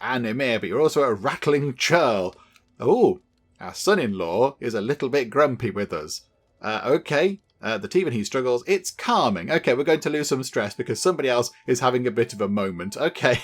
an Emir, but you're also a rattling churl. Oh, our son-in-law is a little bit grumpy with us. Okay. The tea when he struggles, it's calming. Okay, we're going to lose some stress because somebody else is having a bit of a moment. Okay.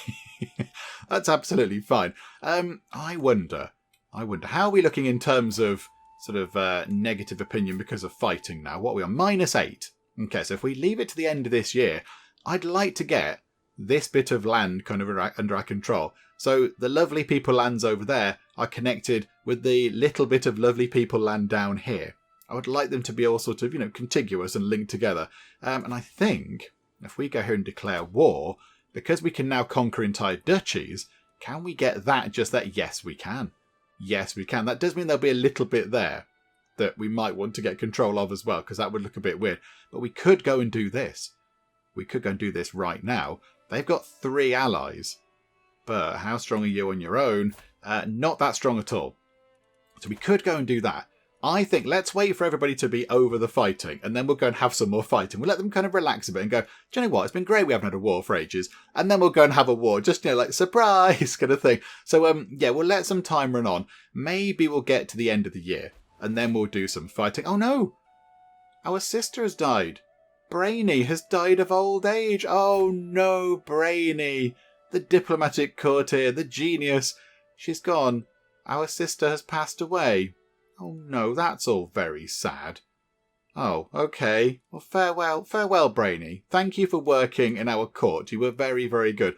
That's absolutely fine. I wonder, how are we looking in terms of sort of negative opinion because of fighting now? What are we on? -8. Okay, so if we leave it to the end of this year, I'd like to get this bit of land kind of under our control. So the Lovely People lands over there are connected with the little bit of Lovely People land down here. I would like them to be all sort of, contiguous and linked together. And I think if we go here and declare war, because we can now conquer entire duchies, can we get that just that? Yes, we can. Yes, we can. That does mean there'll be a little bit there that we might want to get control of as well, because that would look a bit weird. But we could go and do this. We could go and do this right now. They've got 3 allies. But how strong are you on your own? Not that strong at all. So we could go and do that. I think let's wait for everybody to be over the fighting, and then we'll go and have some more fighting. We'll let them kind of relax a bit and go, do you know what? It's been great we haven't had a war for ages. And then we'll go and have a war, just, like surprise kind of thing. So, we'll let some time run on. Maybe we'll get to the end of the year, and then we'll do some fighting. Oh no! Our sister has died. Brainy has died of old age. Oh no, Brainy. The diplomatic courtier, the genius. She's gone. Our sister has passed away. Oh no, that's all very sad. Oh, okay. Well, farewell, Brainy. Thank you for working in our court. You were very, very good.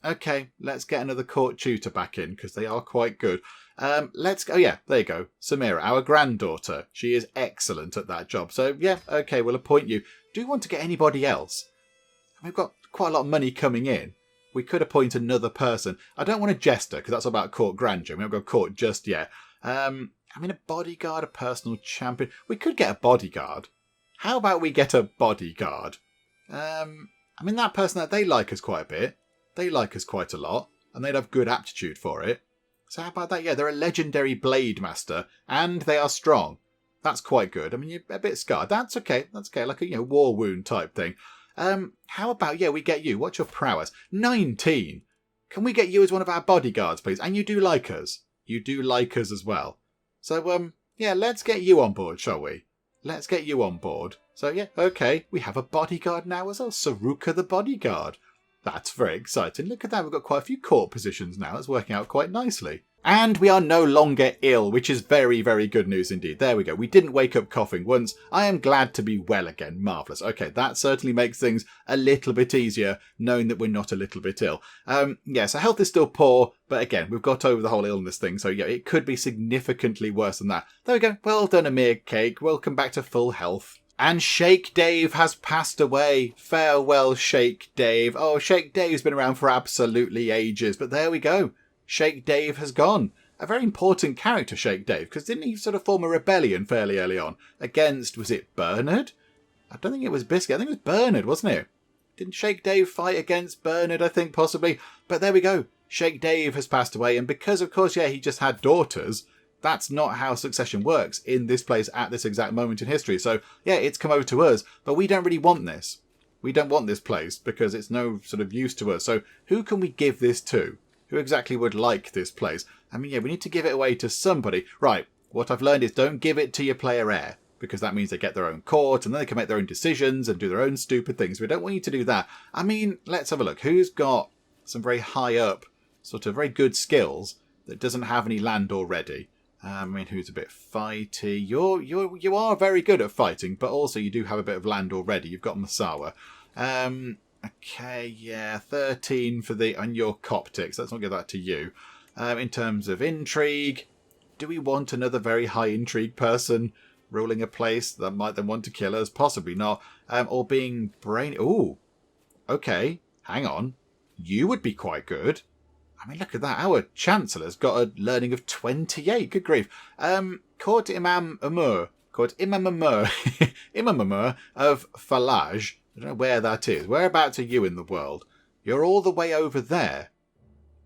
Okay, let's get another court tutor back in, because they are quite good. Let's go. Yeah, there you go. Samira, our granddaughter. She is excellent at that job. So, yeah, okay, we'll appoint you. Do you want to get anybody else? We've got quite a lot of money coming in. We could appoint another person. I don't want a jester, because that's about court grandeur. We haven't got court just yet. A bodyguard, a personal champion. We could get a bodyguard. How about we get a bodyguard? That person, that they like us quite a bit. They like us quite a lot. And they'd have good aptitude for it. So how about that? Yeah, they're a legendary blade master. And they are strong. That's quite good. You're a bit scarred. That's okay. That's okay. Like a war wound type thing. How about, we get you. What's your prowess? 19. Can we get you as one of our bodyguards, please? And you do like us. You do like us as well. So, let's get you on board, shall we? Let's get you on board. So, yeah, okay. We have a bodyguard now as well. Saruka the bodyguard. That's very exciting. Look at that. We've got quite a few court positions now. It's working out quite nicely. And we are no longer ill, which is very, very good news indeed. There we go. We didn't wake up coughing once. I am glad to be well again. Marvellous. Okay, that certainly makes things a little bit easier, knowing that we're not a little bit ill. So health is still poor, but again, we've got over the whole illness thing, so yeah, it could be significantly worse than that. There we go. Well done, Emir Cake. Welcome back to full health. And Sheikh Dave has passed away. Farewell, Sheikh Dave. Oh, Sheikh Dave's been around for absolutely ages, but there we go. Sheikh Dave has gone. A very important character, Sheikh Dave, because didn't he sort of form a rebellion fairly early on against, was it Bernard? I don't think it was Biscuit. I think it was Bernard, wasn't it? Didn't Sheikh Dave fight against Bernard, I think, possibly? But there we go. Sheikh Dave has passed away, and because, of course, he just had daughters, that's not how succession works in this place at this exact moment in history. So, it's come over to us, but we don't really want this. We don't want this place because it's no sort of use to us. So who can we give this to? Who exactly would like this place? We need to give it away to somebody. Right, what I've learned is don't give it to your player heir, because that means they get their own court and then they can make their own decisions and do their own stupid things. We don't want you to do that. I mean, let's have a look. Who's got some very high up, sort of very good skills that doesn't have any land already? I mean, who's a bit fighty? You are very good at fighting, but also you do have a bit of land already. You've got Masawa. Okay, yeah, 13 for the and your Coptics. Let's not give that to you. In terms of intrigue, do we want another very high intrigue person ruling a place that might then want to kill us? Possibly not. Or being brain. Ooh, okay. Hang on. You would be quite good. I mean, look at that. Our Chancellor's got a learning of 28. Good grief. Court Imam Amur. Court Imam Amur. Imam Amur of Falaj. I don't know where that is. Whereabouts are you in the world? You're all the way over there.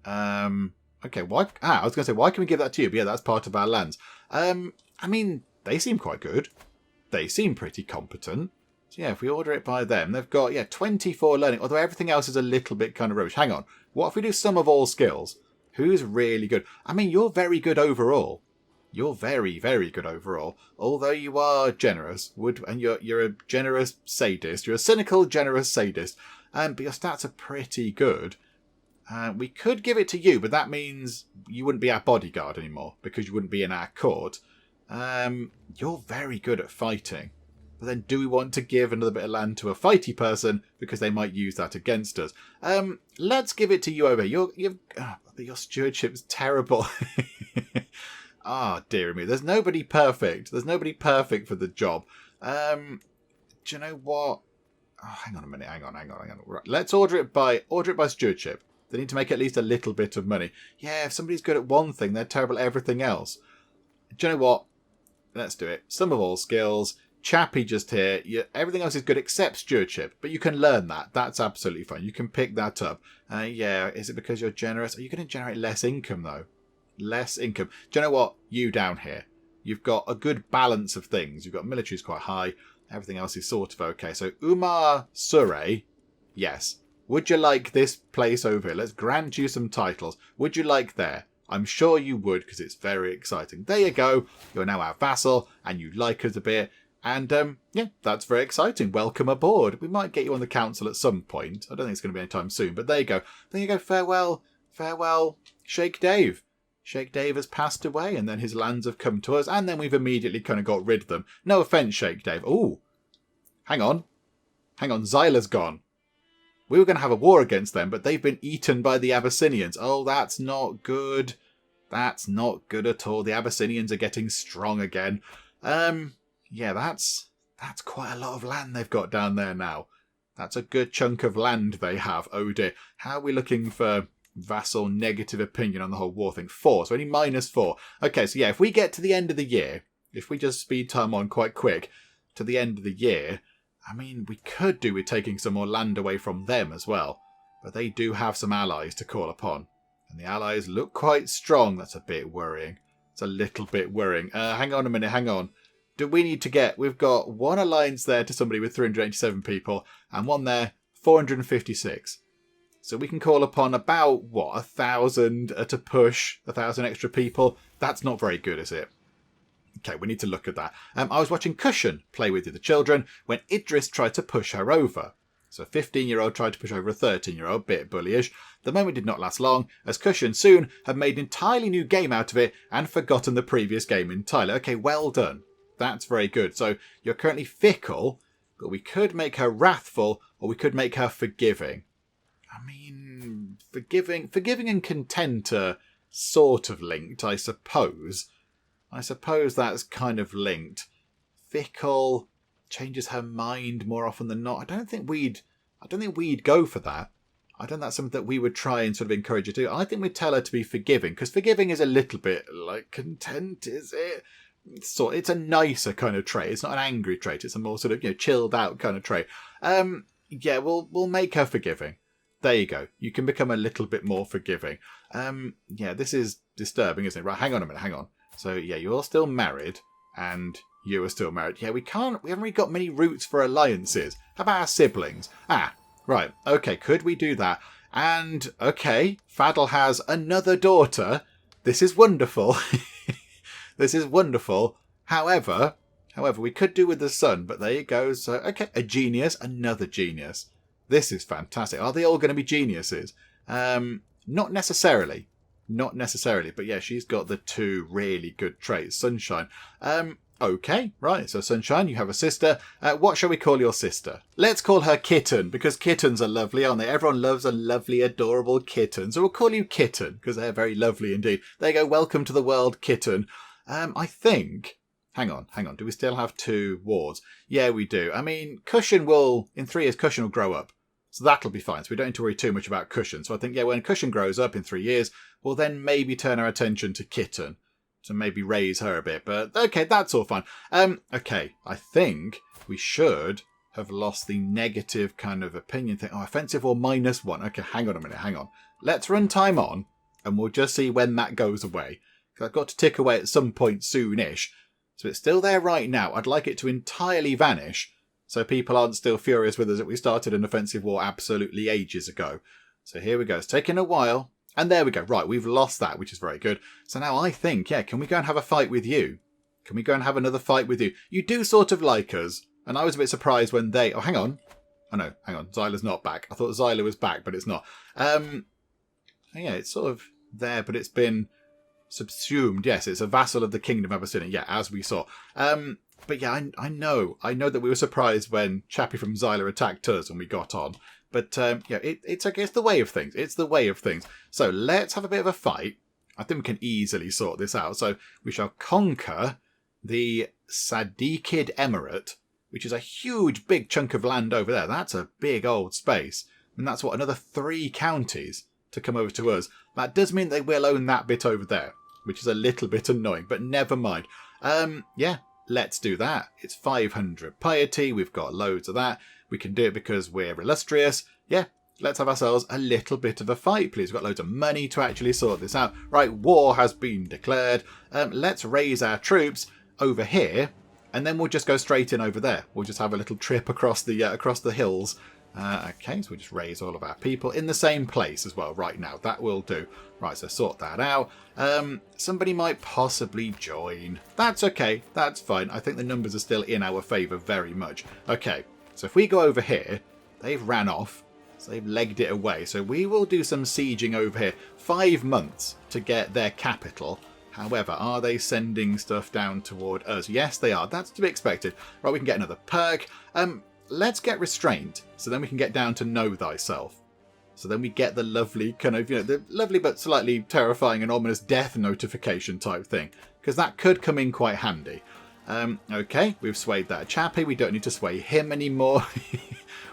Okay, why? I was going to say, why can we give that to you? But yeah, that's part of our lands. I mean, they seem quite good. They seem pretty competent. So yeah, if we order it by them, they've got, 24 learning. Although everything else is a little bit kind of rubbish. Hang on. What if we do sum of all skills? Who's really good? I mean, you're very good overall. You're very, very good overall. Although you are generous, and you're a generous sadist. You're a cynical, generous sadist. But your stats are pretty good. We could give it to you, but that means you wouldn't be our bodyguard anymore because you wouldn't be in our court. You're very good at fighting. But then do we want to give another bit of land to a fighty person because they might use that against us? Let's give it to you over here. Your stewardship's terrible. Ah, dear me. There's nobody perfect. There's nobody perfect for the job. Do you know what? Oh, hang on a minute. Hang on. Right, let's order it by stewardship. They need to make at least a little bit of money. Yeah, if somebody's good at one thing, they're terrible at everything else. Do you know what? Let's do it. Sum of all skills. Chappy just here. Everything else is good except stewardship. But you can learn that. That's absolutely fine. You can pick that up. Yeah, is it because you're generous? Are you going to generate less income, though? Less income. Do you know what? You down here. You've got a good balance of things. You've got military's quite high. Everything else is sort of okay. So Umar Surrey, yes. Would you like this place over here? Let's grant you some titles. Would you like there? I'm sure you would because it's very exciting. There you go. You're now our vassal and you like us a bit. And yeah, that's very exciting. Welcome aboard. We might get you on the council at some point. I don't think it's going to be anytime soon. But there you go. There you go. Farewell. Farewell. Sheikh Dave. Sheikh Dave has passed away and then his lands have come to us. And then we've immediately kind of got rid of them. No offence, Sheikh Dave. Ooh. Hang on. Hang on. Zaila's gone. We were going to have a war against them, but they've been eaten by the Abyssinians. Oh, that's not good. That's not good at all. The Abyssinians are getting strong again. Yeah, that's quite a lot of land they've got down there now. That's a good chunk of land they have. Oh dear. How are we looking for vassal negative opinion on the whole war thing? 4, so only -4. Okay, so yeah, if we get to the end of the year, if we just speed time on quite quick to the end of the year, I mean, we could do with taking some more land away from them as well. But they do have some allies to call upon. And the allies look quite strong. That's a bit worrying. It's a little bit worrying. Hang on a minute, hang on. Do we need to get... We've got one alliance there to somebody with 387 people. And one there, 456. So we can call upon about, 1,000 at a push. 1,000 extra people. That's not very good, is it? Okay, we need to look at that. I was watching Cushion play with the other children when Idris tried to push her over. So a 15-year-old tried to push over a 13-year-old, bit bullyish. The moment did not last long, as Cushion soon had made an entirely new game out of it and forgotten the previous game entirely. Okay, well done. That's very good. So you're currently fickle, but we could make her wrathful or we could make her forgiving. I mean, forgiving and content are sort of linked, I suppose. I suppose that's kind of linked. Fickle changes her mind more often than not. I don't think we'd go for that. I don't think that's something that we would try and sort of encourage her to do. I think we'd tell her to be forgiving, because forgiving is a little bit like content, is it? It's a nicer kind of trait. It's not an angry trait. It's a more sort of, chilled out kind of trait. Yeah, we'll make her forgiving. There you go. You can become a little bit more forgiving. Yeah, this is disturbing, isn't it? Right, hang on a minute, hang on. So, yeah, you're still married, and you are still married. Yeah, we haven't really got many routes for alliances. How about our siblings? Ah, right, okay, could we do that? And, okay, Fadl has another daughter. This is wonderful. This is wonderful. However, However, we could do with the sun, but there you go. So, okay, a genius, another genius. This is fantastic. Are they all going to be geniuses? Not necessarily. Not necessarily. But yeah, she's got the 2 really good traits. Sunshine. Okay, right. So Sunshine, you have a sister. What shall we call your sister? Let's call her Kitten, because kittens are lovely, aren't they? Everyone loves a lovely, adorable kitten. So we'll call you Kitten, because they're very lovely indeed. There you go. Welcome to the world, Kitten. I think... Hang on. Do we still have 2 wards? Yeah, we do. I mean, Cushion will... In 3 years, Cushion will grow up. So that'll be fine. So we don't need to worry too much about Cushion. So I think, yeah, when Cushion grows up in 3 years, we'll then maybe turn our attention to Kitten. To maybe raise her a bit. But, okay, that's all fine. Okay, I think we should have lost the negative kind of opinion thing. Oh, offensive or -1. Okay, hang on a minute, hang on. Let's run time on, and we'll just see when that goes away. Because I've got to tick away at some point soonish. So it's still there right now. I'd like it to entirely vanish, so people aren't still furious with us that we started an offensive war absolutely ages ago. So here we go. It's taking a while. And there we go. Right, we've lost that, which is very good. So now I think, yeah, can we go and have a fight with you? Can we go and have another fight with you? You do sort of like us. And I was a bit surprised when they... Oh, hang on. Oh, no, hang on. Zaila's not back. I thought Zaila was back, but it's not. Yeah, it's sort of there, but it's been subsumed. Yes, it's a vassal of the Kingdom of Abyssinia. Yeah, as we saw. But yeah, I know that we were surprised when Chappie from Zaila attacked us and we got on. But yeah, it's okay. It's the way of things. It's the way of things. So let's have a bit of a fight. I think we can easily sort this out. So we shall conquer the Sadikid Emirate, which is a huge, big chunk of land over there. That's a big old space. And that's what, another 3 counties to come over to us. That does mean they will own that bit over there, which is a little bit annoying, but never mind. Yeah, let's do that. It's 500 piety. We've got loads of that. We can do it because we're illustrious. Yeah, let's have ourselves a little bit of a fight, please. We've got loads of money to actually sort this out. Right, war has been declared. Let's raise our troops over here, and then we'll just go straight in over there. We'll just have a little trip across the hills. Okay, so we'll just raise all of our people in the same place as well right now. That will do. Right, so sort that out. Somebody might possibly join. That's okay. That's fine. I think the numbers are still in our favour very much. Okay, so if we go over here, they've ran off. So they've legged it away. So we will do some sieging over here. 5 months to get their capital. However, are they sending stuff down toward us? Yes, they are. That's to be expected. Right, we can get another perk. Let's get restraint. So then we can get down to know thyself. So then we get the lovely kind of, the lovely but slightly terrifying and ominous death notification type thing. Because that could come in quite handy. Okay, we've swayed that chappie. We don't need to sway him anymore.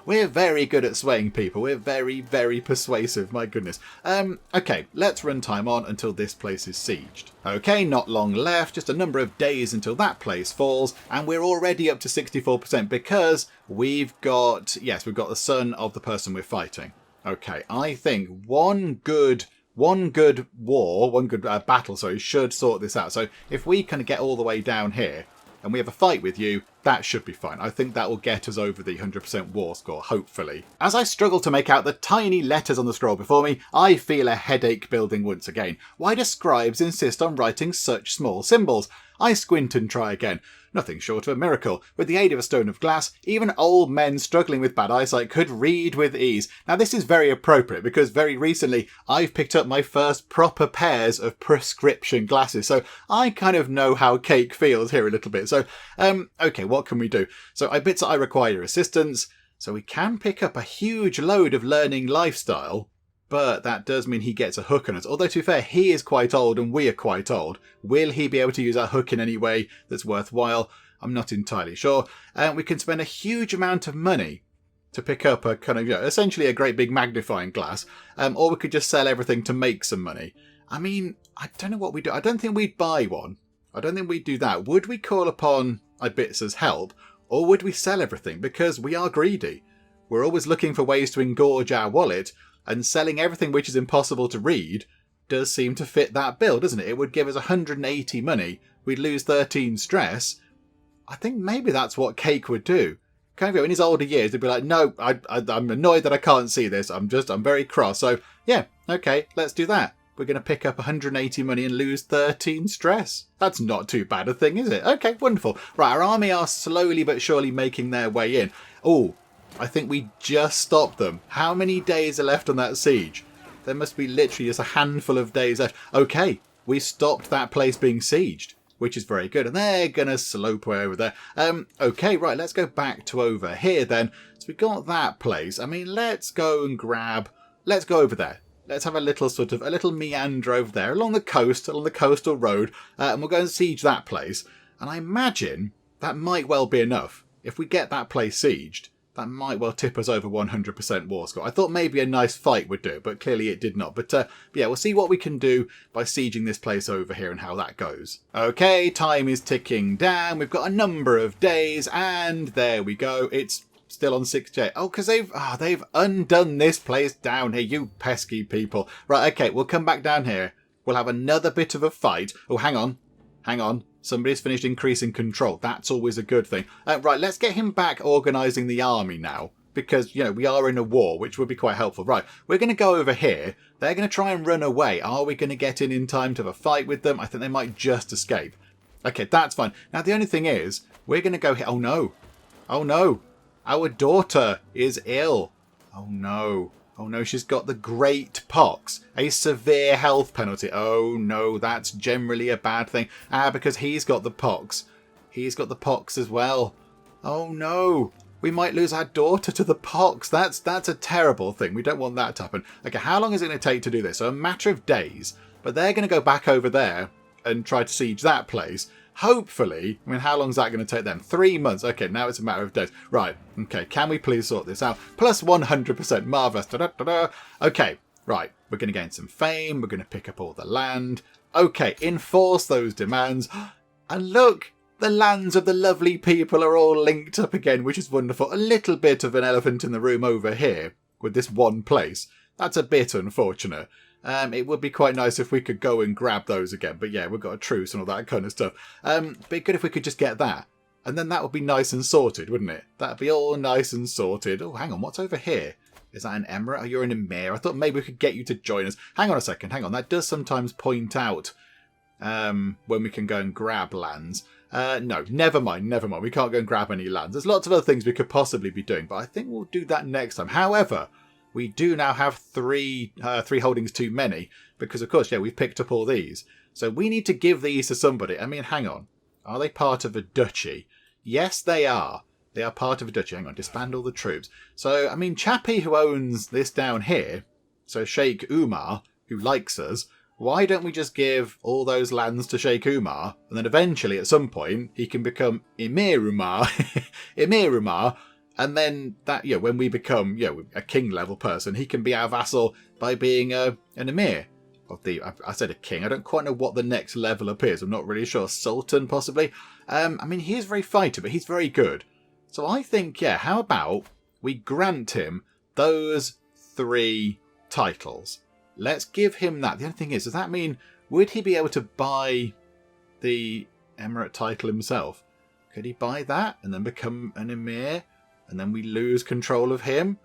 We're very good at swaying people. We're very, very persuasive. My goodness. Okay, let's run time on until this place is sieged. Okay, not long left. Just a number of days until that place falls. And we're already up to 64% because we've got... Yes, we've got the son of the person we're fighting. Okay, I think one good battle, should sort this out. So if we can get all the way down here and we have a fight with you, that should be fine. I think that will get us over the 100% war score, hopefully. As I struggle to make out the tiny letters on the scroll before me, I feel a headache building once again. Why do scribes insist on writing such small symbols? I squint and try again. Nothing short of a miracle. With the aid of a stone of glass, even old men struggling with bad eyesight could read with ease. Now this is very appropriate because very recently I've picked up my first proper pairs of prescription glasses. So I kind of know how Cake feels here a little bit. So, okay, what can we do? So I bits that I require your assistance. So we can pick up a huge load of learning lifestyle. But that does mean he gets a hook on us. Although, to be fair, he is quite old and we are quite old. Will he be able to use our hook in any way that's worthwhile? I'm not entirely sure. We can spend a huge amount of money to pick up a kind of, essentially a great big magnifying glass. Or we could just sell everything to make some money. I mean, I don't know what we do. I don't think we'd buy one. I don't think we'd do that. Would we call upon Ibitza's help? Or would we sell everything? Because we are greedy. We're always looking for ways to engorge our wallet. And selling everything which is impossible to read does seem to fit that bill, doesn't it? It would give us 180 money. We'd lose 13 stress. I think maybe that's what Cake would do. Kind of in his older years, they'd be like, no, I'm annoyed that I can't see this. I'm very cross. So, yeah, okay, let's do that. we're going to pick up 180 money and lose 13 stress. That's not too bad a thing, is it? Okay, wonderful. Right, our army are slowly but surely making their way in. Oh, I think we just stopped them. How many days are left on that siege? There must be literally just a handful of days left. Okay, we stopped that place being sieged, which is very good. And they're going to slope way over there. Okay, right, let's go back to over here then. So we got that place. I mean, let's go and grab... Let's go over there. Let's have a little meander over there along the coast, along the coastal road. And we'll go and siege that place. And I imagine that might well be enough. If we get that place sieged, that might well tip us over 100% war score. I thought maybe a nice fight would do it, but clearly it did not. But yeah, we'll see what we can do by sieging this place over here and how that goes. Okay, time is ticking down. We've got a number of days, and there we go. It's still on 6J. Oh, because they've undone this place down here, you pesky people. Right, okay, we'll come back down here. We'll have another bit of a fight. Oh, hang on. Somebody's finished increasing control. That's always a good thing. Right, let's get him back organising the army now. Because, you know, we are in a war, which would be quite helpful. Right, we're going to go over here. They're going to try and run away. Are we going to get in time to have a fight with them? I think they might just escape. Okay, that's fine. Now, the only thing is, we're going to go here. Oh, no. Oh, no. Our daughter is ill. Oh, no. Oh no, she's got the great pox, a severe health penalty. Oh no, that's generally a bad thing. Because he's got the pox. He's got the pox as well. Oh no, we might lose our daughter to the pox. That's a terrible thing. We don't want that to happen. Okay, how long is it going to take to do this? So a matter of days, but they're going to go back over there and try to siege that place. Hopefully, I mean, how long is that going to take them? 3 months. Okay, now it's a matter of days. Right, okay, can we please sort this out? Plus 100%, marvellous. Da-da-da-da. Okay, right, we're going to gain some fame. We're going to pick up all the land. Okay, enforce those demands. And look, the lands of the lovely people are all linked up again, which is wonderful. A little bit of an elephant in the room over here with this one place. That's a bit unfortunate. It would be quite nice if we could go and grab those again. But yeah, we've got a truce and all that kind of stuff. Be good if we could just get that. And then that would be nice and sorted, wouldn't it? That'd be all nice and sorted. Oh, hang on. What's over here? Is that an emirate? Oh, you're an emir. I thought maybe we could get you to join us. Hang on a second. Hang on. That does sometimes point out when we can go and grab lands. No, never mind. We can't go and grab any lands. There's lots of other things we could possibly be doing. But I think we'll do that next time. However... we do now have three holdings too many because, of course, yeah, we've picked up all these. So we need to give these to somebody. I mean, hang on. Are they part of a duchy? Yes, they are. They are part of a duchy. Hang on, disband all the troops. So, I mean, Chappie, who owns this down here, so Sheikh Umar, who likes us, why don't we just give all those lands to Sheikh Umar, and then eventually, at some point, he can become Emir Umar. Emir Umar. And then that, you know, when we become, you know, a king level person, he can be our vassal by being an emir of the. I said a king. I don't quite know what the next level up is. I'm not really sure. Sultan, possibly. I mean, he is very fighty, but he's very good. So I think, yeah, how about we grant him those 3 titles? Let's give him that. The only thing is, does that mean, would he be able to buy the emirate title himself? Could he buy that and then become an emir? And then we lose control of him.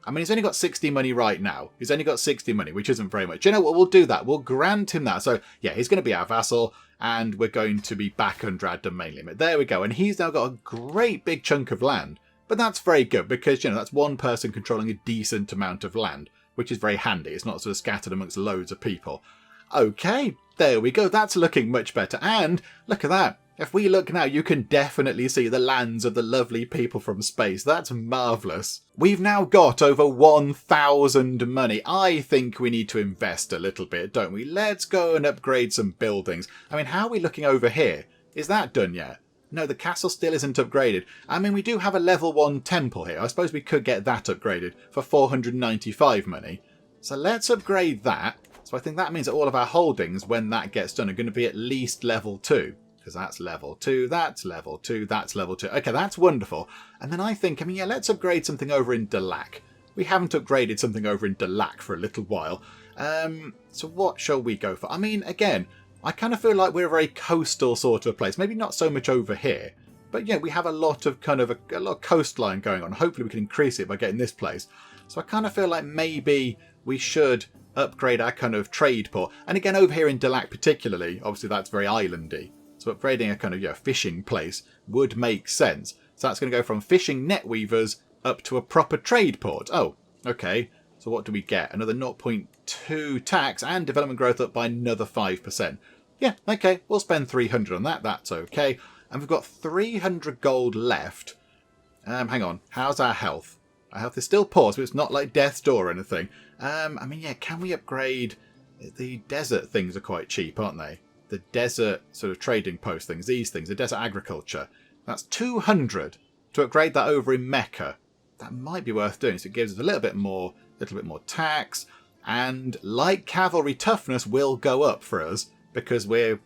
I mean, he's only got 60 money right now. He's only got 60 money, which isn't very much. You know what? We'll do that. We'll grant him that. So, yeah, he's going to be our vassal, and we're going to be back under our domain limit. There we go. And he's now got a great big chunk of land. But that's very good because, you know, that's one person controlling a decent amount of land, which is very handy. It's not sort of scattered amongst loads of people. Okay, there we go. That's looking much better. And look at that. If we look now, you can definitely see the lands of the lovely people from space. That's marvellous. We've now got over 1,000 money. I think we need to invest a little bit, don't we? Let's go and upgrade some buildings. I mean, how are we looking over here? Is that done yet? No, the castle still isn't upgraded. I mean, we do have a level 1 temple here. I suppose we could get that upgraded for 495 money. So let's upgrade that. So I think that means that all of our holdings, when that gets done, are going to be at least level 2. Because that's level 2, that's level 2, that's level 2. Okay, that's wonderful. And then I think, yeah, let's upgrade something over in Delac. We haven't upgraded something over in Delac for a little while. So what shall we go for? I mean, again, I kind of feel like we're a very coastal sort of place. Maybe not so much over here. But yeah, we have a lot of kind of a lot of coastline going on. Hopefully we can increase it by getting this place. So I kind of feel like maybe we should upgrade our kind of trade port. And again, over here in Delac particularly, obviously that's very islandy. So upgrading a kind of fishing place would make sense. So that's going to go from fishing net weavers up to a proper trade port. Oh, okay. So what do we get? Another 0.2 tax and development growth up by another 5%. Yeah, okay. We'll spend 300 on that. That's okay. And we've got 300 gold left. Hang on. How's our health? Our health is still poor, so it's not like death's door or anything. I mean, yeah, can we upgrade? The desert things are quite cheap, aren't they? The desert sort of trading post things, these things, the desert agriculture. That's 200 to upgrade that over in Mecca. That might be worth doing. So it gives us a little bit more tax, and light cavalry toughness will go up for us because we're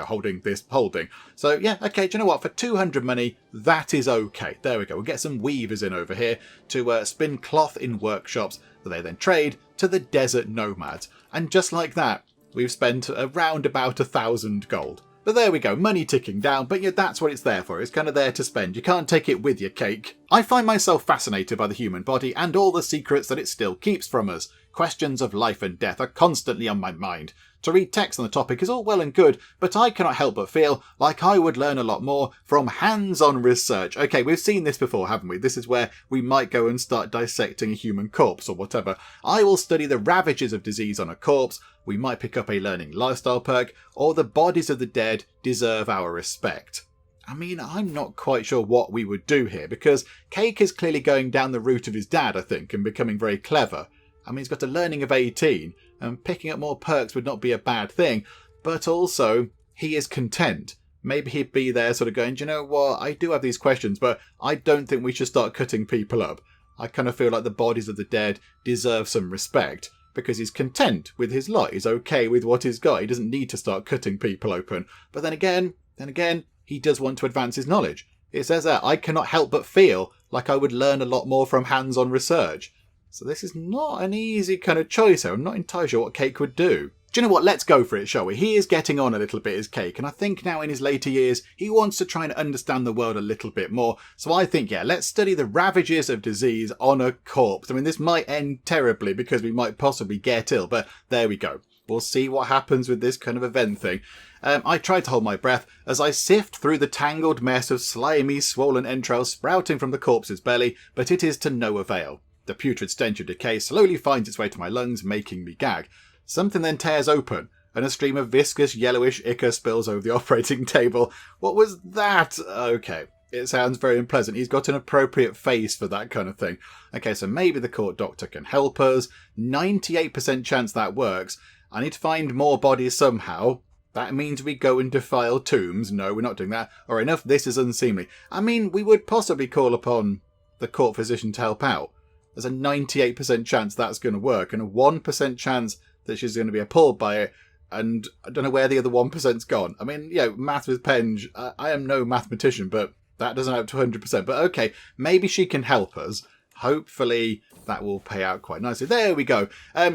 holding this holding. So yeah, okay. Do you know what? For 200 money, that is okay. There we go. We'll get some weavers in over here to spin cloth in workshops that they then trade to the desert nomads, and just like that, we've spent around about 1,000 gold. But there we go, money ticking down, but yeah, that's what it's there for. It's kind of there to spend. You can't take it with your cake. I find myself fascinated by the human body and all the secrets that it still keeps from us. Questions of life and death are constantly on my mind. To read text on the topic is all well and good, but I cannot help but feel like I would learn a lot more from hands-on research. Okay, we've seen this before, haven't we? This is where we might go and start dissecting a human corpse or whatever. I will study the ravages of disease on a corpse. We might pick up a learning lifestyle perk, or the bodies of the dead deserve our respect. I mean, I'm not quite sure what we would do here, because Cake is clearly going down the route of his dad, I think, and becoming very clever. I mean, he's got a learning of 18, and picking up more perks would not be a bad thing, but also, he is content. Maybe he'd be there sort of going, do you know what, I do have these questions, but I don't think we should start cutting people up. I kind of feel like the bodies of the dead deserve some respect, because he's content with his lot. He's okay with what he's got. He doesn't need to start cutting people open. But then again, he does want to advance his knowledge. It says that I cannot help but feel like I would learn a lot more from hands-on research. So this is not an easy kind of choice here. I'm not entirely sure what Cake would do. Do you know what? Let's go for it, shall we? He is getting on a little bit as Cake, and I think now in his later years, he wants to try and understand the world a little bit more. So I think, yeah, let's study the ravages of disease on a corpse. I mean, this might end terribly because we might possibly get ill, but there we go. We'll see what happens with this kind of event thing. I tried to hold my breath as I sift through the tangled mess of slimy, swollen entrails sprouting from the corpse's belly, but it is to no avail. The putrid stench of decay slowly finds its way to my lungs, making me gag. Something then tears open, and a stream of viscous yellowish ichor spills over the operating table. What was that? Okay, it sounds very unpleasant. He's got an appropriate face for that kind of thing. Okay, so maybe the court doctor can help us. 98% chance that works. I need to find more bodies somehow. That means we go and defile tombs. No, we're not doing that. Or enough, this is unseemly. I mean, we would possibly call upon the court physician to help out. There's a 98% chance that's going to work, and a 1% chance that she's going to be appalled by it, and I don't know where the other 1%'s gone. I mean, math with Penge, I am no mathematician, but that doesn't add up to 100%. But okay, maybe she can help us. Hopefully that will pay out quite nicely. There we go.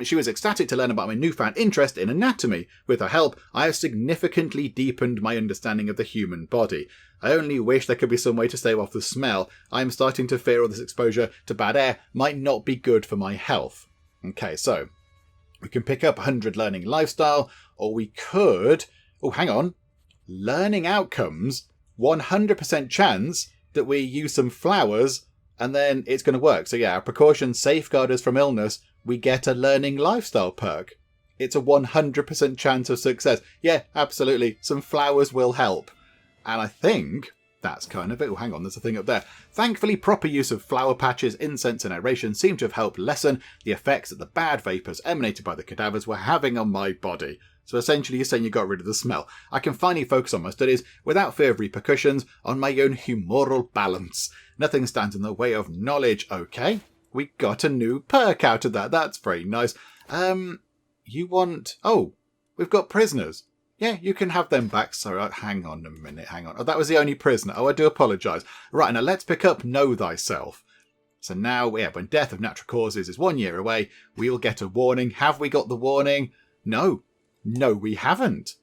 She was ecstatic to learn about my newfound interest in anatomy. With her help, I have significantly deepened my understanding of the human body. I only wish there could be some way to stave off the smell. I am starting to fear all this exposure to bad air might not be good for my health. Okay, so we can pick up 100 learning lifestyle, or we could... Oh, hang on. Learning outcomes, 100% chance that we use some flowers and then it's going to work. So yeah, our precautions safeguard us from illness. We get a learning lifestyle perk. It's a 100% chance of success. Yeah, absolutely. Some flowers will help. And I think that's kind of it. Oh, hang on, there's a thing up there. Thankfully, proper use of flower patches, incense and aeration seem to have helped lessen the effects that the bad vapours emanated by the cadavers were having on my body. So essentially you're saying you got rid of the smell. I can finally focus on my studies without fear of repercussions on my own humoral balance. Nothing stands in the way of knowledge. Okay, we got a new perk out of that. That's very nice. You want... Oh, we've got prisoners. Yeah, you can have them back. Sorry, hang on a minute, hang on. Oh, that was the only prisoner. Oh, I do apologise. Right, now let's pick up Know Thyself. So now, yeah, when death of natural causes is 1 year away, we will get a warning. Have we got the warning? No. No, we haven't.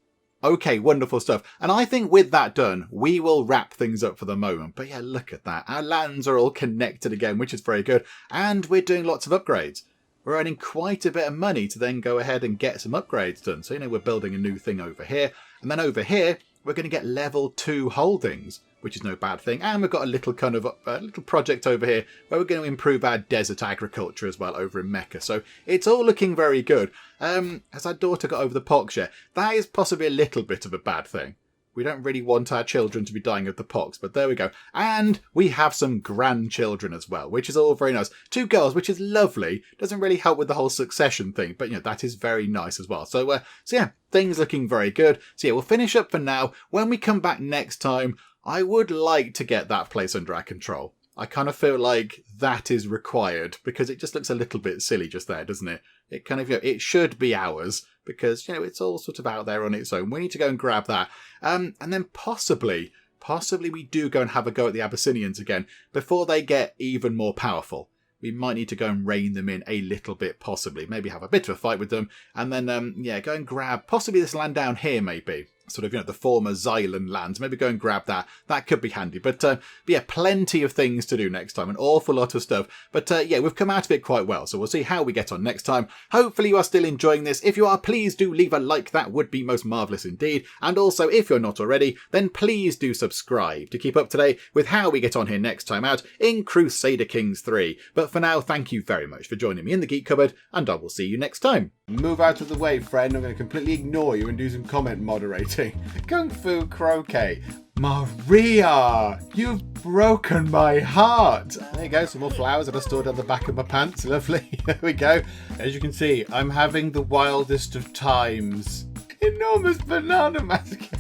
Okay, wonderful stuff. And I think with that done, we will wrap things up for the moment. But yeah, look at that. Our lands are all connected again, which is very good. And we're doing lots of upgrades. we're earning quite a bit of money to then go ahead and get some upgrades done. So, we're building a new thing over here. And then over here, we're going to get level 2 holdings, which is no bad thing. And we've got a little kind of little project over here where we're going to improve our desert agriculture as well over in Mecca. So it's all looking very good. Has our daughter got over the pox yet? That is possibly a little bit of a bad thing. We don't really want our children to be dying of the pox, but there we go. And we have some grandchildren as well, which is all very nice. 2 girls, which is lovely. Doesn't really help with the whole succession thing, but that is very nice as well. So yeah, things looking very good. So yeah, we'll finish up for now. When we come back next time, I would like to get that place under our control. I kind of feel like that is required because it just looks a little bit silly just there, doesn't it? It kind of, it should be ours because, it's all sort of out there on its own. We need to go and grab that. And then possibly we do go and have a go at the Abyssinians again before they get even more powerful. We might need to go and rein them in a little bit, possibly. Maybe have a bit of a fight with them. And then, go and grab possibly this land down here, maybe. Sort of, the former Zaila lands. Maybe go and grab that. That could be handy. But yeah, plenty of things to do next time. An awful lot of stuff. But yeah, we've come out of it quite well. So we'll see how we get on next time. Hopefully you are still enjoying this. If you are, please do leave a like. That would be most marvellous indeed. And also, if you're not already, then please do subscribe to keep up to date with how we get on here next time out in Crusader Kings 3. But for now, thank you very much for joining me in the Geek Cupboard, and I will see you next time. Move out of the way, friend. I'm going to completely ignore you and do some comment moderating. Kung Fu Croquet. Maria, you've broken my heart. There you go, some more flowers that are stored on the back of my pants. Lovely. There we go. As you can see, I'm having the wildest of times. Enormous banana massacre.